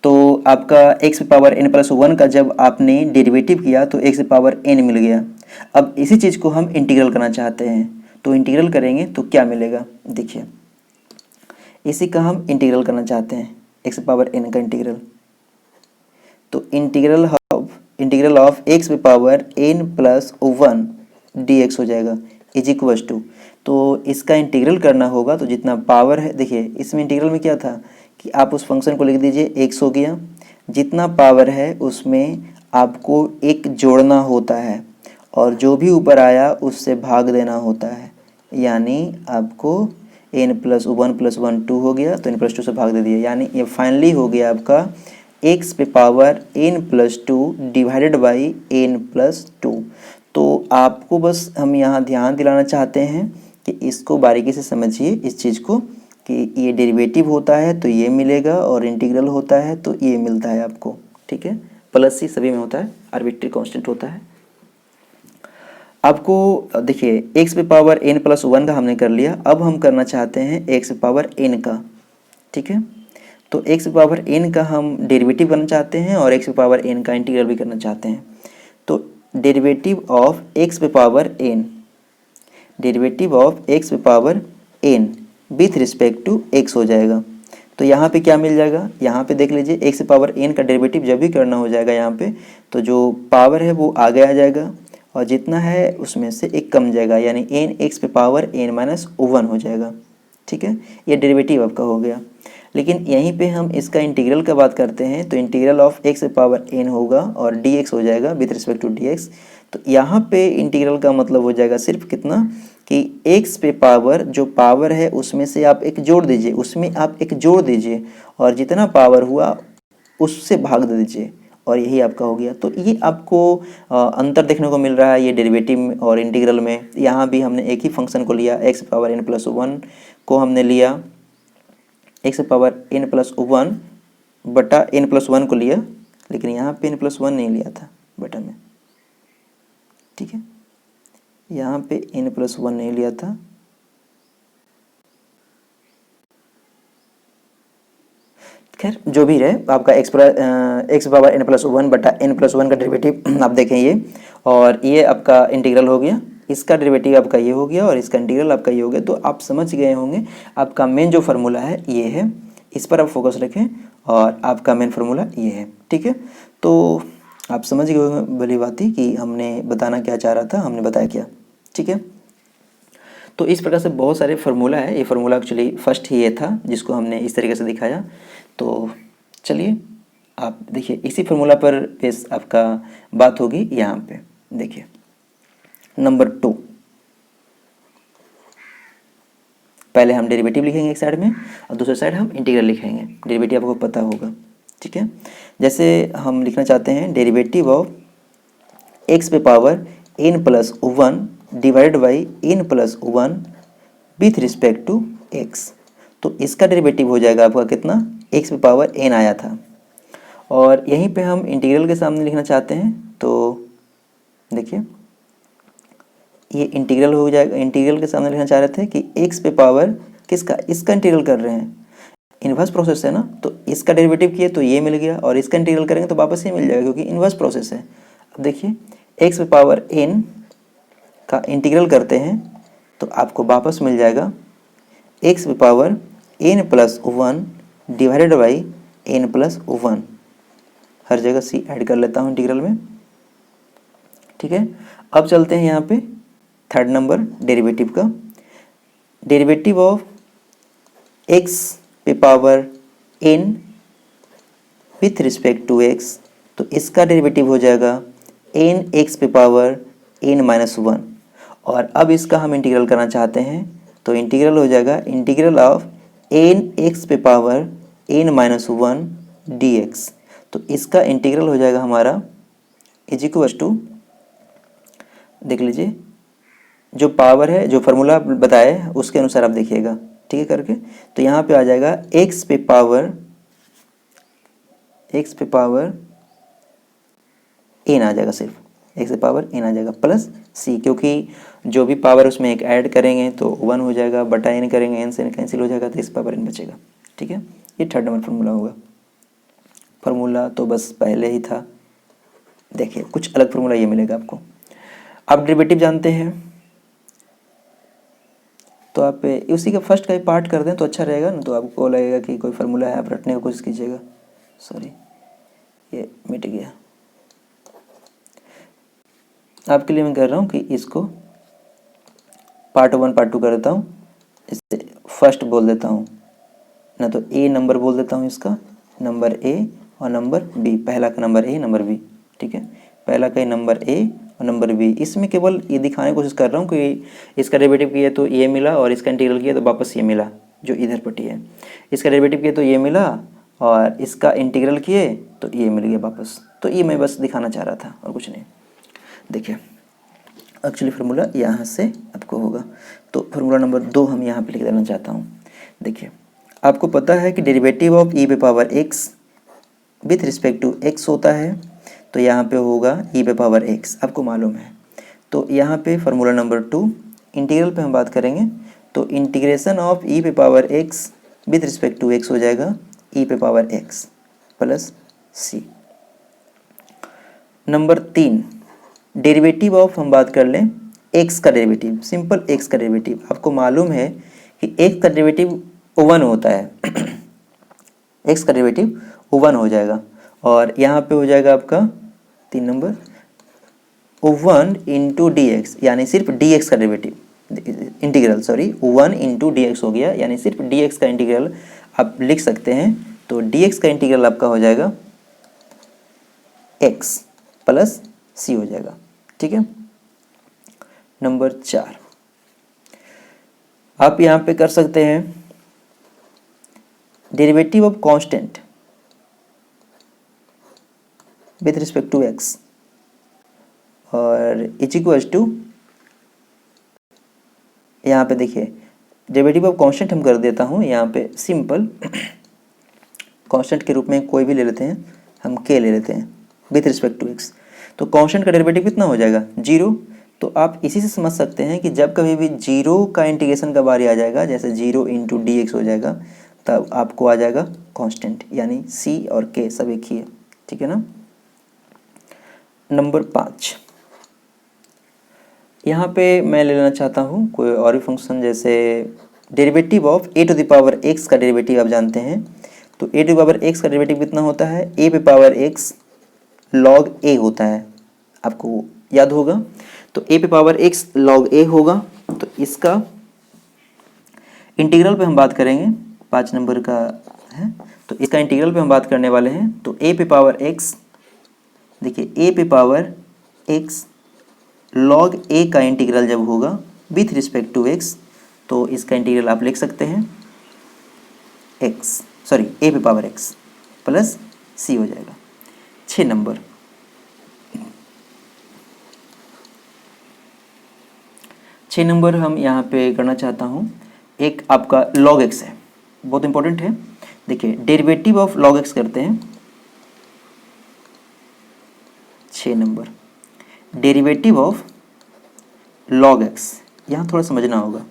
तो आपका x पे पावर n+1 का जब आपने डेरिवेटिव किया तो x पे पावर n मिल गया। अब इसी चीज़ को हम इंटीग्रल करना चाहते हैं, तो इंटीग्रल करेंगे तो क्या मिलेगा, देखिए इसी का हम इंटीग्रल करना चाहते हैं, x पे पावर n का इंटीग्रल, तो इंटीग्रल ऑफ x पे पावर n+1 dx हो जाएगा, इज इक्वल्स टू, तो इसका इंटीग्रल करना होगा तो जितना पावर है, देखिए इसमें इंटीग्रल में क्या था कि आप उस फंक्शन को लिख दीजिए x हो गया, जितना पावर है उसमें आपको एक जोड़ना होता है और जो भी ऊपर आया उससे भाग देना होता है, यानी आपको n+1 + 1 2 हो गया तो n+2 से भाग दे दिया, यानी ये फाइनली हो गया आपका x पे power n+2 divided by n+2। तो आपको बस हम यहाँ ध्यान दिलाना चाहते हैं कि इसको बारीकी से समझिए इस चीज़ को, कि ये डेरिवेटिव होता है तो ये मिलेगा और इंटीग्रल होता है तो ये मिलता है आपको, ठीक है, प्लस सी सभी में होता है, आर्बिट्री कांस्टेंट होता है। आपको देखिए x पे पावर n+1 का हमने कर लिया, अब हम करना चाहते हैं x पे पावर n का, ठीक है, तो x पे पावर n का हम डेरिवेटिव करना चाहते हैं और x पे पावर n का इंटीग्रल भी करना चाहते हैं। तो डेरिवेटिव ऑफ x पे power n, derivative of x पे power n with respect to x हो जाएगा, तो यहाँ पे क्या मिल जाएगा, यहाँ पे देख लीजिए x पे पावर n का डेरिवेटिव जब भी करना हो जाएगा यहाँ पे, तो जो पावर है वो आगे आ जाएगा और जितना है उसमें से एक कम जाएगा, यानी n x पे पावर n-1 हो जाएगा, ठीक है, ये डेरिवेटिव आपका हो गया। लेकिन यहीं पे हम इसका इंटीग्रल का बात करते हैं तो इंटीग्रल ऑफ x पे पावर n होगा और dx हो जाएगा विथ रिस्पेक्ट टू dx। तो यहाँ पे इंटीग्रल का मतलब हो जाएगा सिर्फ कितना कि x पे पावर जो पावर है उसमें से आप एक जोड़ दीजिए, उसमें आप एक जोड़ दीजिए और जितना पावर हुआ उससे भाग दे दीजिए और यही आपका हो गया। तो ये आपको अंतर देखने को मिल रहा है ये डेरिवेटिव और इंटीग्रल में। यहाँ भी हमने एक ही फंक्शन को लिया, x पावर n+1 को हमने लिया, x पावर n+1 बटा n+1 को लिया, लेकिन यहाँ पे n+1 नहीं लिया था बटा में, ठीक है, यहाँ पे n+1 नहीं लिया था, खैर जो भी रहे आपका x पावर n+1 बटा n+1 का डेरिवेटिव आप देखें ये, और ये आपका इंटीग्रल हो गया, इसका डेरिवेटिव आपका ये हो गया और इसका इंटीग्रल आपका ये हो गया। तो आप समझ गए होंगे आपका मेन जो फार्मूला है ये है, इस पर आप फोकस रखें और आपका मेन फार्मूला ये है, ठीक है। तो आप समझ गए होंगे भली बात ही कि हमने बताना क्या चाह रहा था, हमने बताया क्या। ठीक है, तो इस प्रकार से बहुत सारे फार्मूला है। ये फार्मूला एक्चुअली फर्स्ट ही ये था जिसको हमने इस तरीके से दिखाया। तो चलिए आप देखिए, इसी फार्मूला पर बेस आपका बात होगी यहाँ पे। देखिए नंबर 2, पहले हम डेरिवेटिव लिखेंगे एक साइड में और दूसरे साइड हम इंटीग्रल लिखेंगे। डेरिवेटिव आपको पता होगा, ठीक है। जैसे हम लिखना चाहते हैं डेरिवेटिव ऑफ एक्स पे power n plus 1 divide by n plus 1 with respect to x। तो इसका डेरिवेटिव हो जाएगा आपका कितना, x पे पावर n आया था, और यहीं पे हम इंटीग्रल के सामने लिखना चाहते हैं। तो देखिए ये इंटीग्रल हो जाएगा। इंटीग्रल के सामने लिखना चाह रहे थे कि x पे पावर किसका, इसका इंटीग्रल कर रहे हैं, इन्वर्स प्रोसेस है ना। तो इसका डेरिवेटिव किए तो ये मिल गया, और इसका इंटीग्रल करेंगे तो वापस ये मिल जाएगा क्योंकि इन्वर्स प्रोसेस है। अब देखिए x पे पावर n का इंटीग्रल करते हैं तो आपको वापस मिल जाएगा x पे power n plus 1 divided by n plus 1। हर जगह c ऐड कर लेता हूँ इंटीग्रल में, ठीक है। अब चलते हैं यहाँ पे थर्ड नंबर डेरिवेटिव का। डेरिवेटिव ऑफ x पे power n with respect to x, तो इसका डेरिवेटिव हो जाएगा n x पे पावर n माइनस 1। और अब इसका हम इंटीग्रल करना चाहते हैं तो इंटीग्रल हो जाएगा इंटीग्रल ऑफ n x पे पावर n माइनस 1 dx। तो इसका इंटीग्रल हो जाएगा हमारा इज इक्वल टू, देख लीजिए जो पावर है, जो फार्मूला बताए उसके अनुसार आप देखिएगा, ठीक है करके। तो यहाँ पे आ जाएगा x पे पावर n आ जाएगा, सिर्फ x पे पावर n आ जाएगा प्लस c, क्योंकि जो भी पावर उसमें एक ऐड करेंगे तो 1 हो जाएगा, बटा n करेंगे n से n कैंसिल हो जाएगा तो x पावर n बचेगा, ठीक है। ये थर्ड नंबर फार्मूला होगा। फार्मूला तो बस पहले ही था, देखिए कुछ अलग फार्मूला ये मिलेगा आपको। आप डेरिवेटिव जानते हैं तो आप उसी का फर्स्ट का ही पार्ट कर दें तो अच्छा रहेगा ना, तो आपको लगेगा कि कोई फार्मूला है, आप रटने की कोशिश कीजिएगा। सॉरी ये मिट गया। आपके लिए मैं कर रहा हूँ कि इसको पार्ट 1 पार्ट 2 कर देता हूँ। इससे फर्स्ट बोल देता हूँ ना, तो ए नंबर बोल देता हूँ, इसका नंबर ए और नंबर बी, पहला का नंबर ए नंबर बी, ठीक है। पहला का नंबर ए और नंबर बी। इसमें केवल ये दिखाने की कोशिश कर रहा हूँ कि इसका डेरिवेटिव किया तो ये मिला और इसका इंटीग्रल किया तो वापस ये मिला, जो इधर पट्टी है। इसका डेरिवेटिव किया तो ये मिला और इसका इंटीग्रल किए तो ये मिल गया वापस। तो ये मैं बस दिखाना चाह रहा था और कुछ नहीं। देखिए एक्चुअली फार्मूला यहाँ से आपको होगा, तो फार्मूला नंबर 2 हम यहाँ पे लिख देना चाहता हूँ। देखिए आपको पता है कि डेरिवेटिव ऑफ ई पे power x with respect to x होता है, तो यहाँ पे होगा ई पे पावर x, आपको मालूम है। तो यहाँ पे फार्मूला नंबर 2 इंटीग्रल पे हम बात करेंगे, तो इंटीग्रेशन ऑफ ई पे power x with respect to x हो जाएगा ई पे power x plus c। Number 3 derivative of हम बात कर लें x का डेरिवेटिव, सिंपल x का डेरिवेटिव। आपको मालूम है कि x का डेरिवेटिव 1 होता है x का डेरिवेटिव 1 हो जाएगा, और यहाँ पे हो जाएगा आपका 3 नंबर 1 इंटू डी एक्स, यानी सिर्फ डी एक्स का derivative integral, sorry 1 into D x हो गया, यानी सिर्फ डी एक्स का इंटीग्रल आप लिख सकते हैं। तो डी एक्स का इंटीग्रल आपका हो जाएगा x प्लस c हो जाएगा, ठीक है। नंबर 4 आप यहाँ पे कर सकते हैं derivative of constant with respect to x और इज इक्वल्स टू, यहाँ पे देखिए डेरिवेटिव ऑफ कांस्टेंट हम कर देता हूँ यहाँ पे सिंपल कांस्टेंट के रूप में कोई भी ले लेते हैं, हम k ले लेते हैं विथ रिस्पेक्ट टू x। तो कांस्टेंट का डेरिवेटिव कितना हो जाएगा 0। तो आप इसी से समझ सकते हैं कि जब कभी भी 0 का इंटीग्रेशन का बारी आ जाएगा, जैसे 0 इंटू डी एक्स हो जाएगा, तब आपको आ जाएगा कांस्टेंट, यानी c और k सब एक ही है, ठीक है ना। नंबर 5 यहाँ पे मैं ले लेना चाहता हूँ कोई और भी फंक्शन, जैसे derivative of a to the power x का डेरिवेटिव आप जानते हैं। तो a to the power x का डेरिवेटिव कितना होता है, ए पे पावर x log a होता है, आपको याद होगा। तो a पे पावर x log a होगा। तो इसका इंटीग्रल पे हम बात करेंगे, 5 नंबर का है, तो इसका इंटीग्रल पे हम बात करने वाले हैं। तो a पे पावर x, देखिए a पे पावर x log a का इंटीग्रल जब होगा विथ रिस्पेक्ट टू x, तो इसका इंटीग्रल आप लिख सकते हैं a पे पावर x प्लस c हो जाएगा। 6 नंबर, 6 नंबर हम यहाँ पे करना चाहता हूँ। एक आपका log x है, बहुत इंपॉर्टेंट है। देखिए डेरिवेटिव ऑफ log x करते हैं। 6 number derivative of log x, यहाँ थोड़ा समझना होगा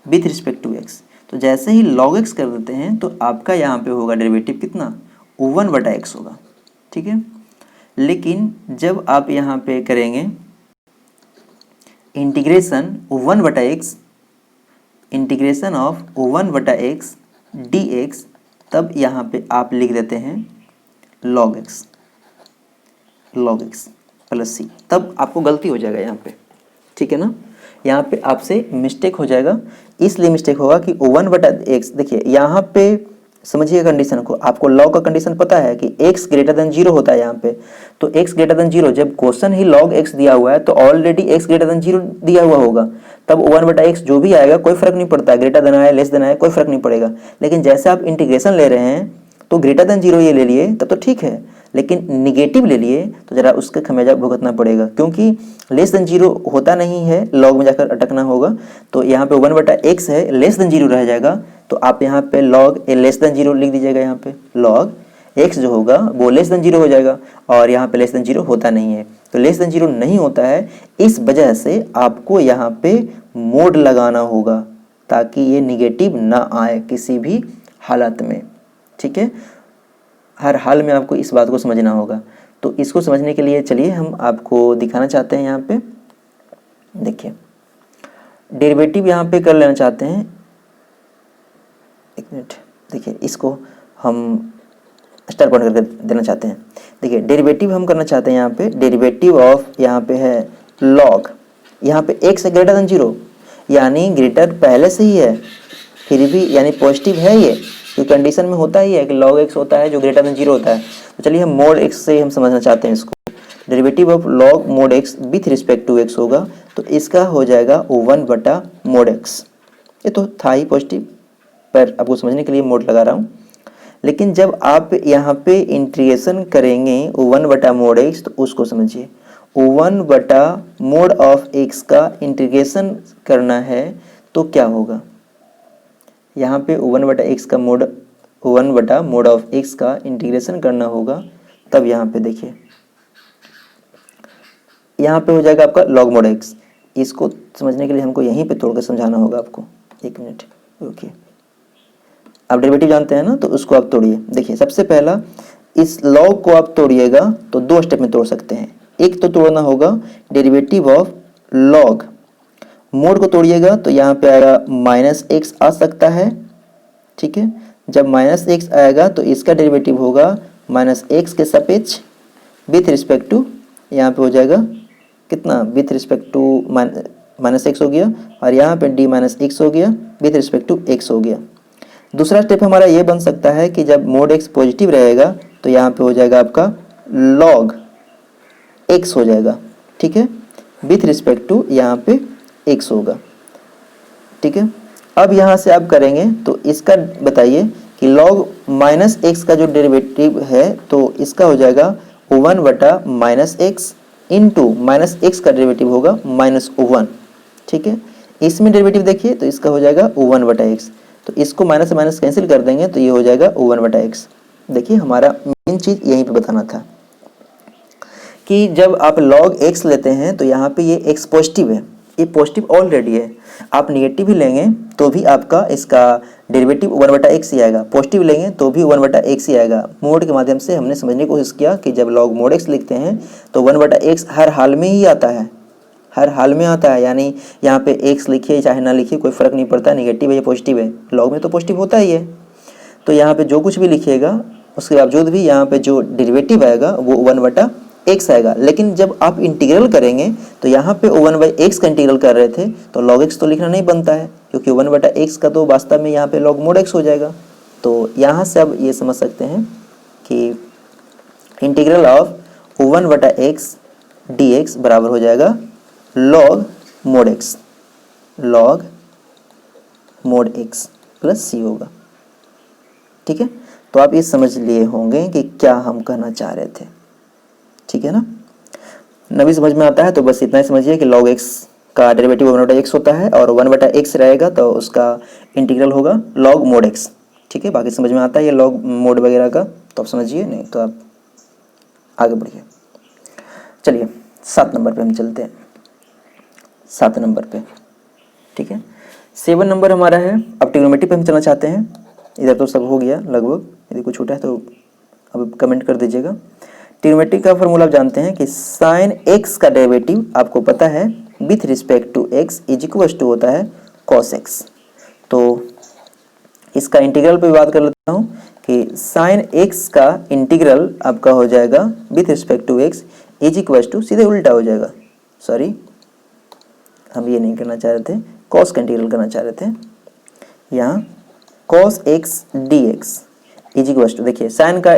विथ रिस्पेक्ट टू x। तो जैसे ही log x कर देते हैं तो आपका यहाँ पे होगा डेरिवेटिव कितना, 1/x होगा, ठीक है। लेकिन जब आप यहाँ पे करेंगे integration 1/x, integration of 1/x dx, तब यहाँ पे आप लिख देते हैं log x प्लस c, तब आपको गलती हो जाएगा यहाँ पे, ठीक है ना। यहाँ पे आपसे मिस्टेक हो जाएगा, इसलिए मिस्टेक होगा कि 1/x, देखिए यहाँ पे समझिए कंडीशन को, आपको लॉग का कंडीशन पता है कि x ग्रेटर देन 0 होता है यहाँ पे। तो x ग्रेटर देन 0, जब क्वेश्चन ही log x दिया हुआ है तो ऑलरेडी x ग्रेटर देन 0 दिया हुआ होगा, तब 1/x जो भी आएगा कोई फर्क नहीं पड़ता है, ग्रेटर देन आए लेस देन आए कोई फर्क नहीं पड़ेगा। लेकिन जैसे आप इंटीग्रेशन ले रहे हैं तो ग्रेटर देन 0 ये ले लिए तब तो ठीक है, लेकिन निगेटिव ले लिए तो ज़रा उसका खमियाजा भुगतना पड़ेगा, क्योंकि लेस देन 0 होता नहीं है, लॉग में जाकर अटकना होगा। तो यहाँ पे 1/x है, लेस देन 0 रह जाएगा, तो आप यहाँ पे log a लेस देन 0 लिख दीजिएगा। यहाँ पे log x जो होगा वो लेस देन 0 हो जाएगा, और यहाँ पे लेस देन 0 होता नहीं है, तो लेस देन 0 नहीं होता है। इस वजह से आपको यहाँ पे मोड लगाना होगा ताकि ये निगेटिव ना आए किसी भी हालत में, ठीक है। हर हाल में आपको इस बात को समझना होगा। तो इसको समझने के लिए चलिए हम आपको दिखाना चाहते हैं। यहाँ पे देखिए डेरिवेटिव यहाँ पे कर लेना चाहते हैं, एक मिनट, देखिए इसको हम स्टार पॉइंट करके देना चाहते हैं। देखिए डेरिवेटिव हम करना चाहते हैं यहाँ पे, डेरिवेटिव ऑफ यहाँ पे है log, यहाँ पे x है ग्रेटर देन 0, यानी ग्रेटर पहले से ही है, फिर भी यानी पॉजिटिव है ये, क्योंकि कंडीशन में होता ही है कि log x होता है जो ग्रेटर देन 0 होता है। तो चलिए हम मोड x से हम समझना चाहते हैं इसको। Derivative of log mod x with respect to x होगा, तो इसका हो जाएगा 1/mod x। ये तो था ही पॉजिटिव, पर आपको समझने के लिए मोड लगा रहा हूँ। लेकिन जब आप यहाँ पे इंटीग्रेशन करेंगे 1/mod x, तो उसको समझिए। 1/mod ऑफ x का इंटीग्रेशन करना है तो क्या होगा, यहाँ पे 1/x का मोड, 1/mod ऑफ x का इंटीग्रेशन करना होगा, तब यहाँ पे देखिए यहाँ पे हो जाएगा आपका log mod x। इसको समझने के लिए हमको यहीं पे तोड़ कर समझाना होगा आपको, एक मिनट ओके। आप डेरिवेटिव जानते हैं ना, तो उसको आप तोड़िए। देखिए सबसे पहला इस log को आप तोड़िएगा तो 2 स्टेप में तोड़ सकते हैं। एक तो तोड़ना होगा डेरिवेटिव ऑफ log मोड को तोड़िएगा, तो यहाँ पे आएगा -x आ सकता है, ठीक है। जब -x आएगा तो इसका डेरिवेटिव होगा -x के सापेक्ष विथ रिस्पेक्ट टू, यहाँ पे हो जाएगा कितना, विथ रिस्पेक्ट टू -x हो गया, और यहाँ पे d - x हो गया, विथ रिस्पेक्ट टू x हो गया। दूसरा स्टेप हमारा ये बन सकता है कि जब मोड x पॉजिटिव रहेगा तो यहाँ पे हो जाएगा आपका log x हो जाएगा, ठीक है, विथ रिस्पेक्ट टू यहाँ पे x होगा, ठीक है। अब यहाँ से आप करेंगे तो इसका बताइए कि log -x का जो डेरिवेटिव है तो इसका हो जाएगा 1/-x इंटू -x का डेरिवेटिव होगा -1, ठीक है। इसमें डेरिवेटिव देखिए तो इसका हो जाएगा 1/x, तो इसको माइनस से माइनस कैंसिल कर देंगे तो ये हो जाएगा 1/x। देखिए हमारा मेन चीज़ यहीं पे बताना था कि जब आप log x लेते हैं तो यहाँ पे ये x पॉजिटिव है, ये पॉजिटिव ऑलरेडी है। आप निगेटिव भी लेंगे तो भी आपका इसका डेरिवेटिव 1/x ही आएगा, पॉजिटिव लेंगे तो भी 1/x ही आएगा। मोड के माध्यम से हमने समझने की कोशिश किया कि जब log mod x लिखते हैं तो 1/x हर हाल में ही आता है, हर हाल में आता है, यानी यहाँ पे x लिखिए चाहे ना लिखिए कोई फ़र्क नहीं पड़ता, निगेटिव है या पॉजिटिव है, log में तो पॉजिटिव होता ही है। तो यहाँ पे जो कुछ भी लिखिएगा उसके बावजूद भी यहाँ पे जो डेरिवेटिव आएगा वो 1/x एक्स आएगा, लेकिन जब आप इंटीग्रल करेंगे तो यहाँ पे O1/x का इंटीग्रल कर रहे थे तो log x तो लिखना नहीं बनता है, क्योंकि O1/x का तो वास्तव में यहाँ पे log mod x हो जाएगा। तो यहाँ से अब ये समझ सकते हैं कि इंटीग्रल ऑफ O1/x dx बराबर हो जाएगा log mod x, log mod x plus c होगा। ठीक है, तो आप ये समझ लिए होंगे कि क्या हम कहना चाह रहे थे। ठीक है ना, नभी समझ में आता है तो बस इतना ही समझिए कि log x का डेरिवेटिव 1/x होता है और 1/x रहेगा तो उसका इंटीग्रल होगा log mod x। ठीक है, बाकी समझ में आता है ये log mod वगैरह का, तो आप समझिए, नहीं तो आप आगे बढ़िए। चलिए 7 नंबर पे हम चलते हैं, 7 नंबर पे। ठीक है, 7 नंबर हमारा है, अब ट्रिग्नोमेट्री पे हम चलना चाहते हैं। इधर तो सब हो गया लगभग, यदि कुछ छूटा है तो अब कमेंट कर दीजिएगा। ट्रिग्नोमेट्री का फॉर्मूला आप जानते हैं कि साइन एक्स का डेरिवेटिव आपको पता है with respect to x is equal to होता है कॉस एक्स। तो इसका इंटीग्रल पे बात कर लेता हूँ कि साइन एक्स का इंटीग्रल आपका हो जाएगा with respect to x is equal to, सीधे उल्टा हो जाएगा, सॉरी हम ये नहीं करना चाह रहे थे, कॉस का इंटीग्रल करना चाह रहे थे। यहाँ cos x d x is equal to, देखिए साइन का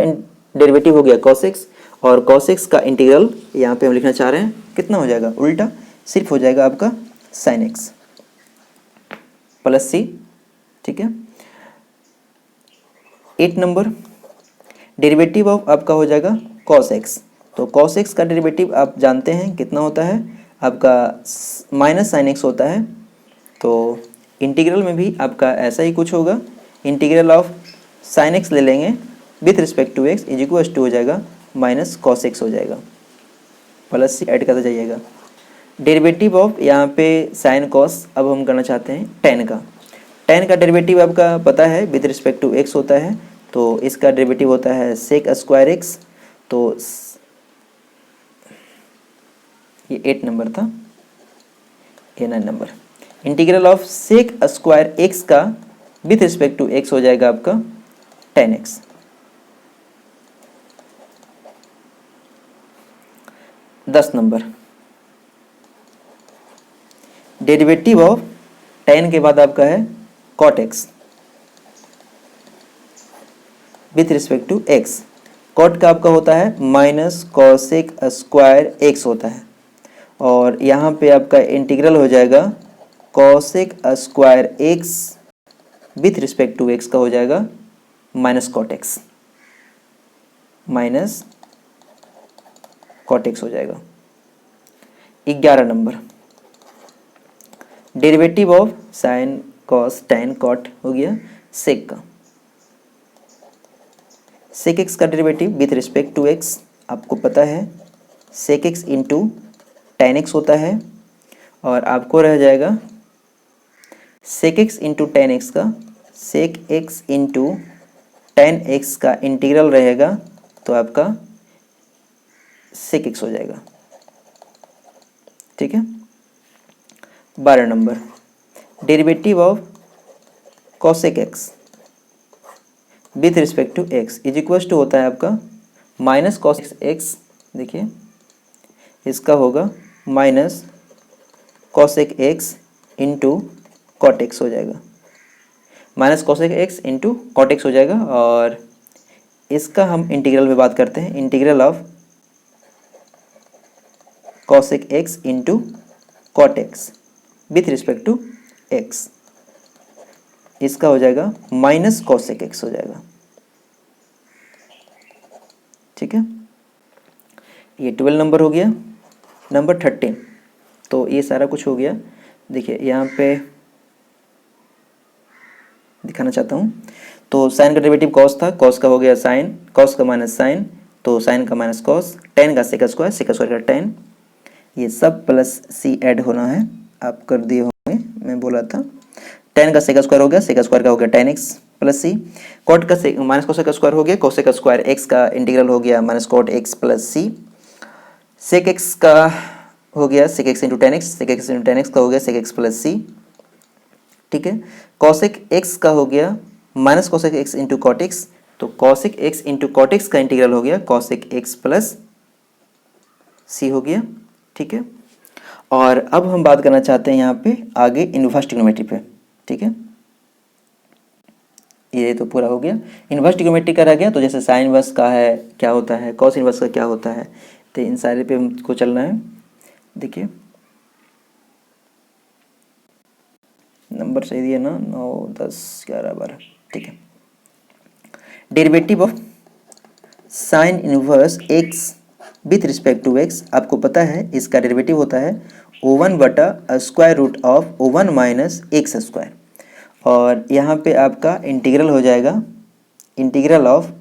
डेरिवेटिव हो गया कॉस एक्स और कॉस एक्स का इंटीग्रल यहाँ पे हम लिखना चाह रहे हैं, कितना हो जाएगा उल्टा, सिर्फ हो जाएगा आपका साइन एक्स प्लस सी। ठीक है, 8 नंबर डेरिवेटिव ऑफ आपका हो जाएगा कॉस एक्स। तो कॉस एक्स का डेरिवेटिव आप जानते हैं कितना होता है आपका माइनस साइन एक्स होता है। तो इंटीग्रल में भी आपका ऐसा ही कुछ होगा, इंटीग्रल ऑफ साइन एक्स ले लेंगे with respect to x is equal to हो जाएगा माइनस कॉस एक्स हो जाएगा, प्लस सी ऐड करते जाइएगा। डेरिवेटिव ऑफ यहाँ पे साइन कॉस अब हम करना चाहते हैं टेन का। टेन का डेरिवेटिव आपका पता है विथ रिस्पेक्ट टू एक्स होता है, तो इसका डेरिवेटिव होता है सेक स्क्वायर एक्स। तो ये 8 नंबर था, ये 9 number. Integral of sec square x का विथ रिस्पेक्ट टू एक्स हो जाएगा आपका 10x। 10 number derivative of tan के बाद आपका है cot x with respect to x। cot का आपका होता है माइनस कॉसेक स्क्वायर x होता है, और यहाँ पे आपका इंटीग्रल हो जाएगा cosec square x with respect to x का हो जाएगा minus cot x, minus cot x हो जाएगा। 11 number derivative of sine cos tan cot हो गया सेक का। सेक एक्स का derivative with respect to x आपको पता है sec x into tan x होता है, और आपको रह जाएगा sec x into tan x का, sec x into tan x का इंटीग्रल रहेगा तो आपका सेक एक्स हो जाएगा। ठीक है, 12 number derivative of cosec x with respect to x is equal to होता है आपका माइनस कॉसेक एक्स, देखिए इसका होगा minus cosec x into cot x हो जाएगा, minus cosec x into cot x हो जाएगा। और इसका हम इंटीग्रल में बात करते हैं, integral of cosec x into cot x with respect to x, इसका हो जाएगा माइनस कॉसेक एक्स हो जाएगा। ठीक है, ये 12 नंबर हो गया। नंबर 13, तो ये सारा कुछ हो गया। देखिए यहाँ पे दिखाना चाहता हूँ, तो साइन का डेरिवेटिव कॉस था, कॉस का हो गया साइन, कॉस का माइनस साइन, तो साइन का माइनस कॉस, टेन का सेक स्क्वायर का टेन, ये सब प्लस सी ऐड होना है, आप कर दिए होंगे, मैं बोला था। टेन का सेक स्क्वायर हो गया, सेक स्क्वायर का हो गया tan x plus c, cot का माइनस कोसेक स्क्वायर हो गया, कोसेक स्क्वायर एक्स का इंटीग्रल हो गया minus cot x plus c, sec x का हो गया sec x into tan x, sec x into tan x का हो गया सेक एक्स प्लस सी। ठीक है, कॉसेक एक्स का हो गया minus cosec x into cot x, तो cosec x into cot x का इंटीग्रल हो गया कॉसेक एक्स प्लस सी हो गया, ठीक है। और अब हम बात करना चाहते हैं यहाँ पे आगे इनवर्स ट्रिग्नोमेट्री पे, ठीक है। ये तो पूरा हो गया, इनवर्स ट्रिग्नोमेट्री का रह गया। तो जैसे साइन इनवर्स का है क्या होता है, कॉस इनवर्स का क्या होता है, तो इन सारे पे हमको चलना है। देखिए नंबर सही दिया ना, 9 10 11 12, ठीक है। Derivative of sine inverse x with respect to x, आपको पता है इसका डेरिवेटिव होता है O1 बटा square root of O1 minus x square. और यहाँ पे आपका इंटीग्रल हो जाएगा इंटीग्रल ऑफ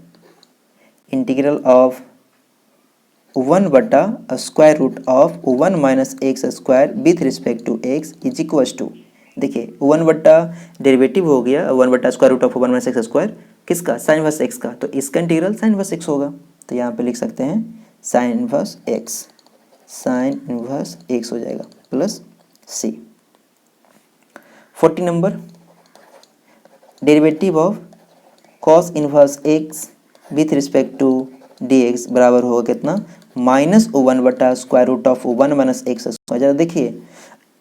1 बटा square root of O1 minus x square with respect to x is equals to, देखिए 1 बटा डेरिवेटिव हो गया 1 बटा square root of 1 minus x square, किसका, साइन इनवर्स एक्स का, तो इसका इंटीग्रल साइन इनवर्स एक्स होगा। तो यहाँ पे लिख सकते हैं साइन इनवर्स एक्स हो जाएगा plus c. 40 number, derivative of cos inverse x with respect to d x बराबर होगा कितना, -1 बटा square root of 1 minus x square. जरा देखिए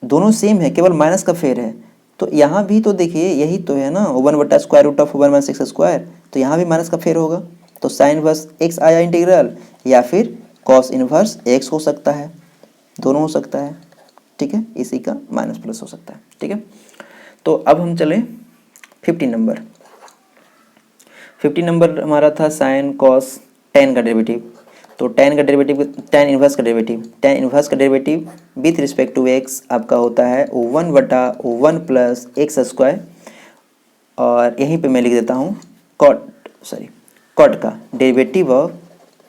दोनों सेम है, केवल माइनस का फेर है। तो यहाँ भी तो देखिए यही तो है ना, 1 बटा square root of 1 minus x square, तो यहाँ भी माइनस का फेर होगा। तो साइन इनवर्स एक्स आया इंटीग्रल, या फिर कॉस इनवर्स एक्स हो सकता है, दोनों हो सकता है, ठीक है। इसी का माइनस प्लस हो सकता है, ठीक है। तो अब हम चलें 50 नंबर। 50 नंबर हमारा था साइन कॉस टेन का डेरिवेटिव। तो टेन इनवर्स का derivative with respect to x आपका होता है O1 बटा O1 प्लस एक्स स्क्वायर। और यहीं पे मैं लिख देता हूँ कॉट का derivative of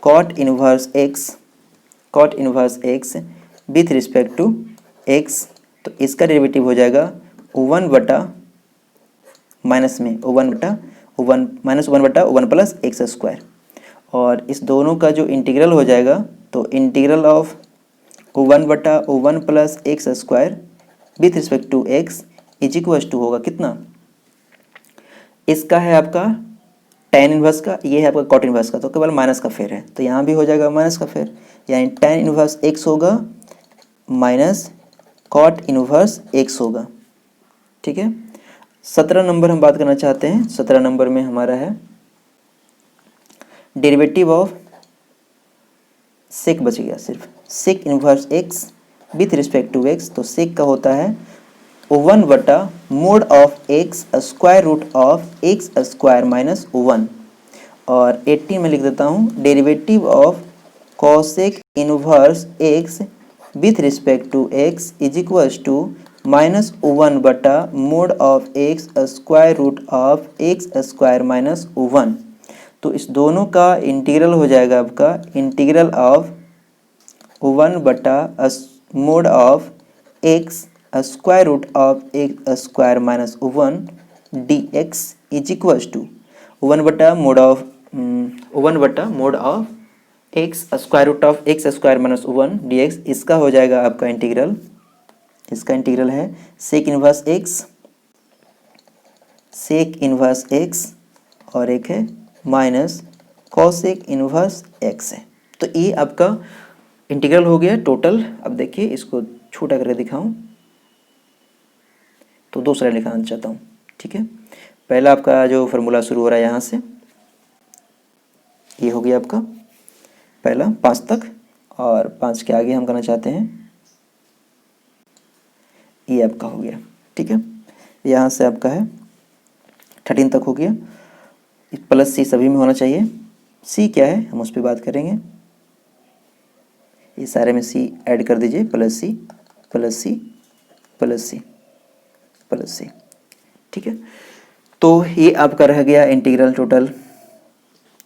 cot inverse x with respect to x. तो इसका डेरिवेटिव हो जाएगा O1 बटा माइनस में O1 बटा 1 प्लस एक्स स्क्वायर। और इस दोनों का जो इंटीग्रल हो जाएगा, तो इंटीग्रल ऑफ O1 बटा 1 plus x square with respect to x is equals to होगा कितना, इसका है आपका टेन इनवर्स का, ये है आपका कॉट इनवर्स का, तो केवल माइनस का फेर है, तो यहाँ भी हो जाएगा माइनस का फेर, यानी टेन इनवर्स एक्स होगा माइनस कॉट इनवर्स एक्स होगा, ठीक है। 17 नंबर हम बात करना चाहते हैं। 17 नंबर में हमारा है डेरिवेटिव ऑफ सेक, बच गया सिर्फ sec inverse x with respect to x. तो सेक का होता है O1 बटा mod of x square root of x square minus 1। और 18 में लिख देता हूँ derivative of cosec inverse x with respect to x is equals to -1 बटा mod of x square root of x square minus 1। तो इस दोनों का इंटीग्रल हो जाएगा आपका इंटीग्रल ऑफ 1 बटा mod of x square root of x square minus 1 d x is equals to 1 बटा mod of x square root of x square minus 1 d x. इसका हो जाएगा आपका इंटीग्रल, इसका इंटीग्रल है सेक इनवर्स एक्स और एक है माइनस कॉसेक इनवर्स एक्स है। तो ये आपका इंटीग्रल हो गया टोटल। अब देखिए इसको छोटा करके दिखाऊं तो दूसरा लिखाना चाहता हूँ, ठीक है। पहला आपका जो फार्मूला शुरू हो रहा है यहाँ से, ये हो गया आपका पहला 5 तक, और 5 के आगे हम करना चाहते हैं ये आपका हो गया, ठीक है। यहाँ से आपका है 13 तक हो गया, प्लस सी सभी में होना चाहिए। सी क्या है हम उस पर बात करेंगे, ये सारे में सी ऐड कर दीजिए, plus C plus C plus C plus C, ठीक है। तो ये आपका रह गया इंटीग्रल टोटल।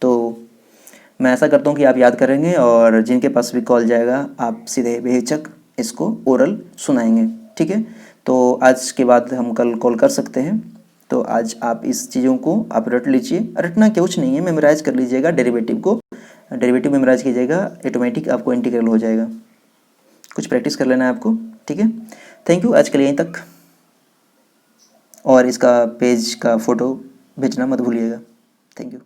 तो मैं ऐसा करता हूँ कि आप याद करेंगे, और जिनके पास भी कॉल जाएगा आप सीधे बेहिचक इसको ओरल सुनाएंगे, ठीक है। तो आज के बाद हम कल कॉल कर सकते हैं। तो आज आप इस चीज़ों को आप रट लीजिए, रटना कुछ नहीं है, मेमोराइज कर लीजिएगा। डेरिवेटिव मेमोराइज कीजिएगा, ऑटोमेटिक आपको इंटीग्रल हो जाएगा। कुछ प्रैक्टिस कर लेना है आपको, ठीक है। थैंक यू, आज के लिए यहीं तक। और इसका पेज का फ़ोटो भेजना मत भूलिएगा। Thank you.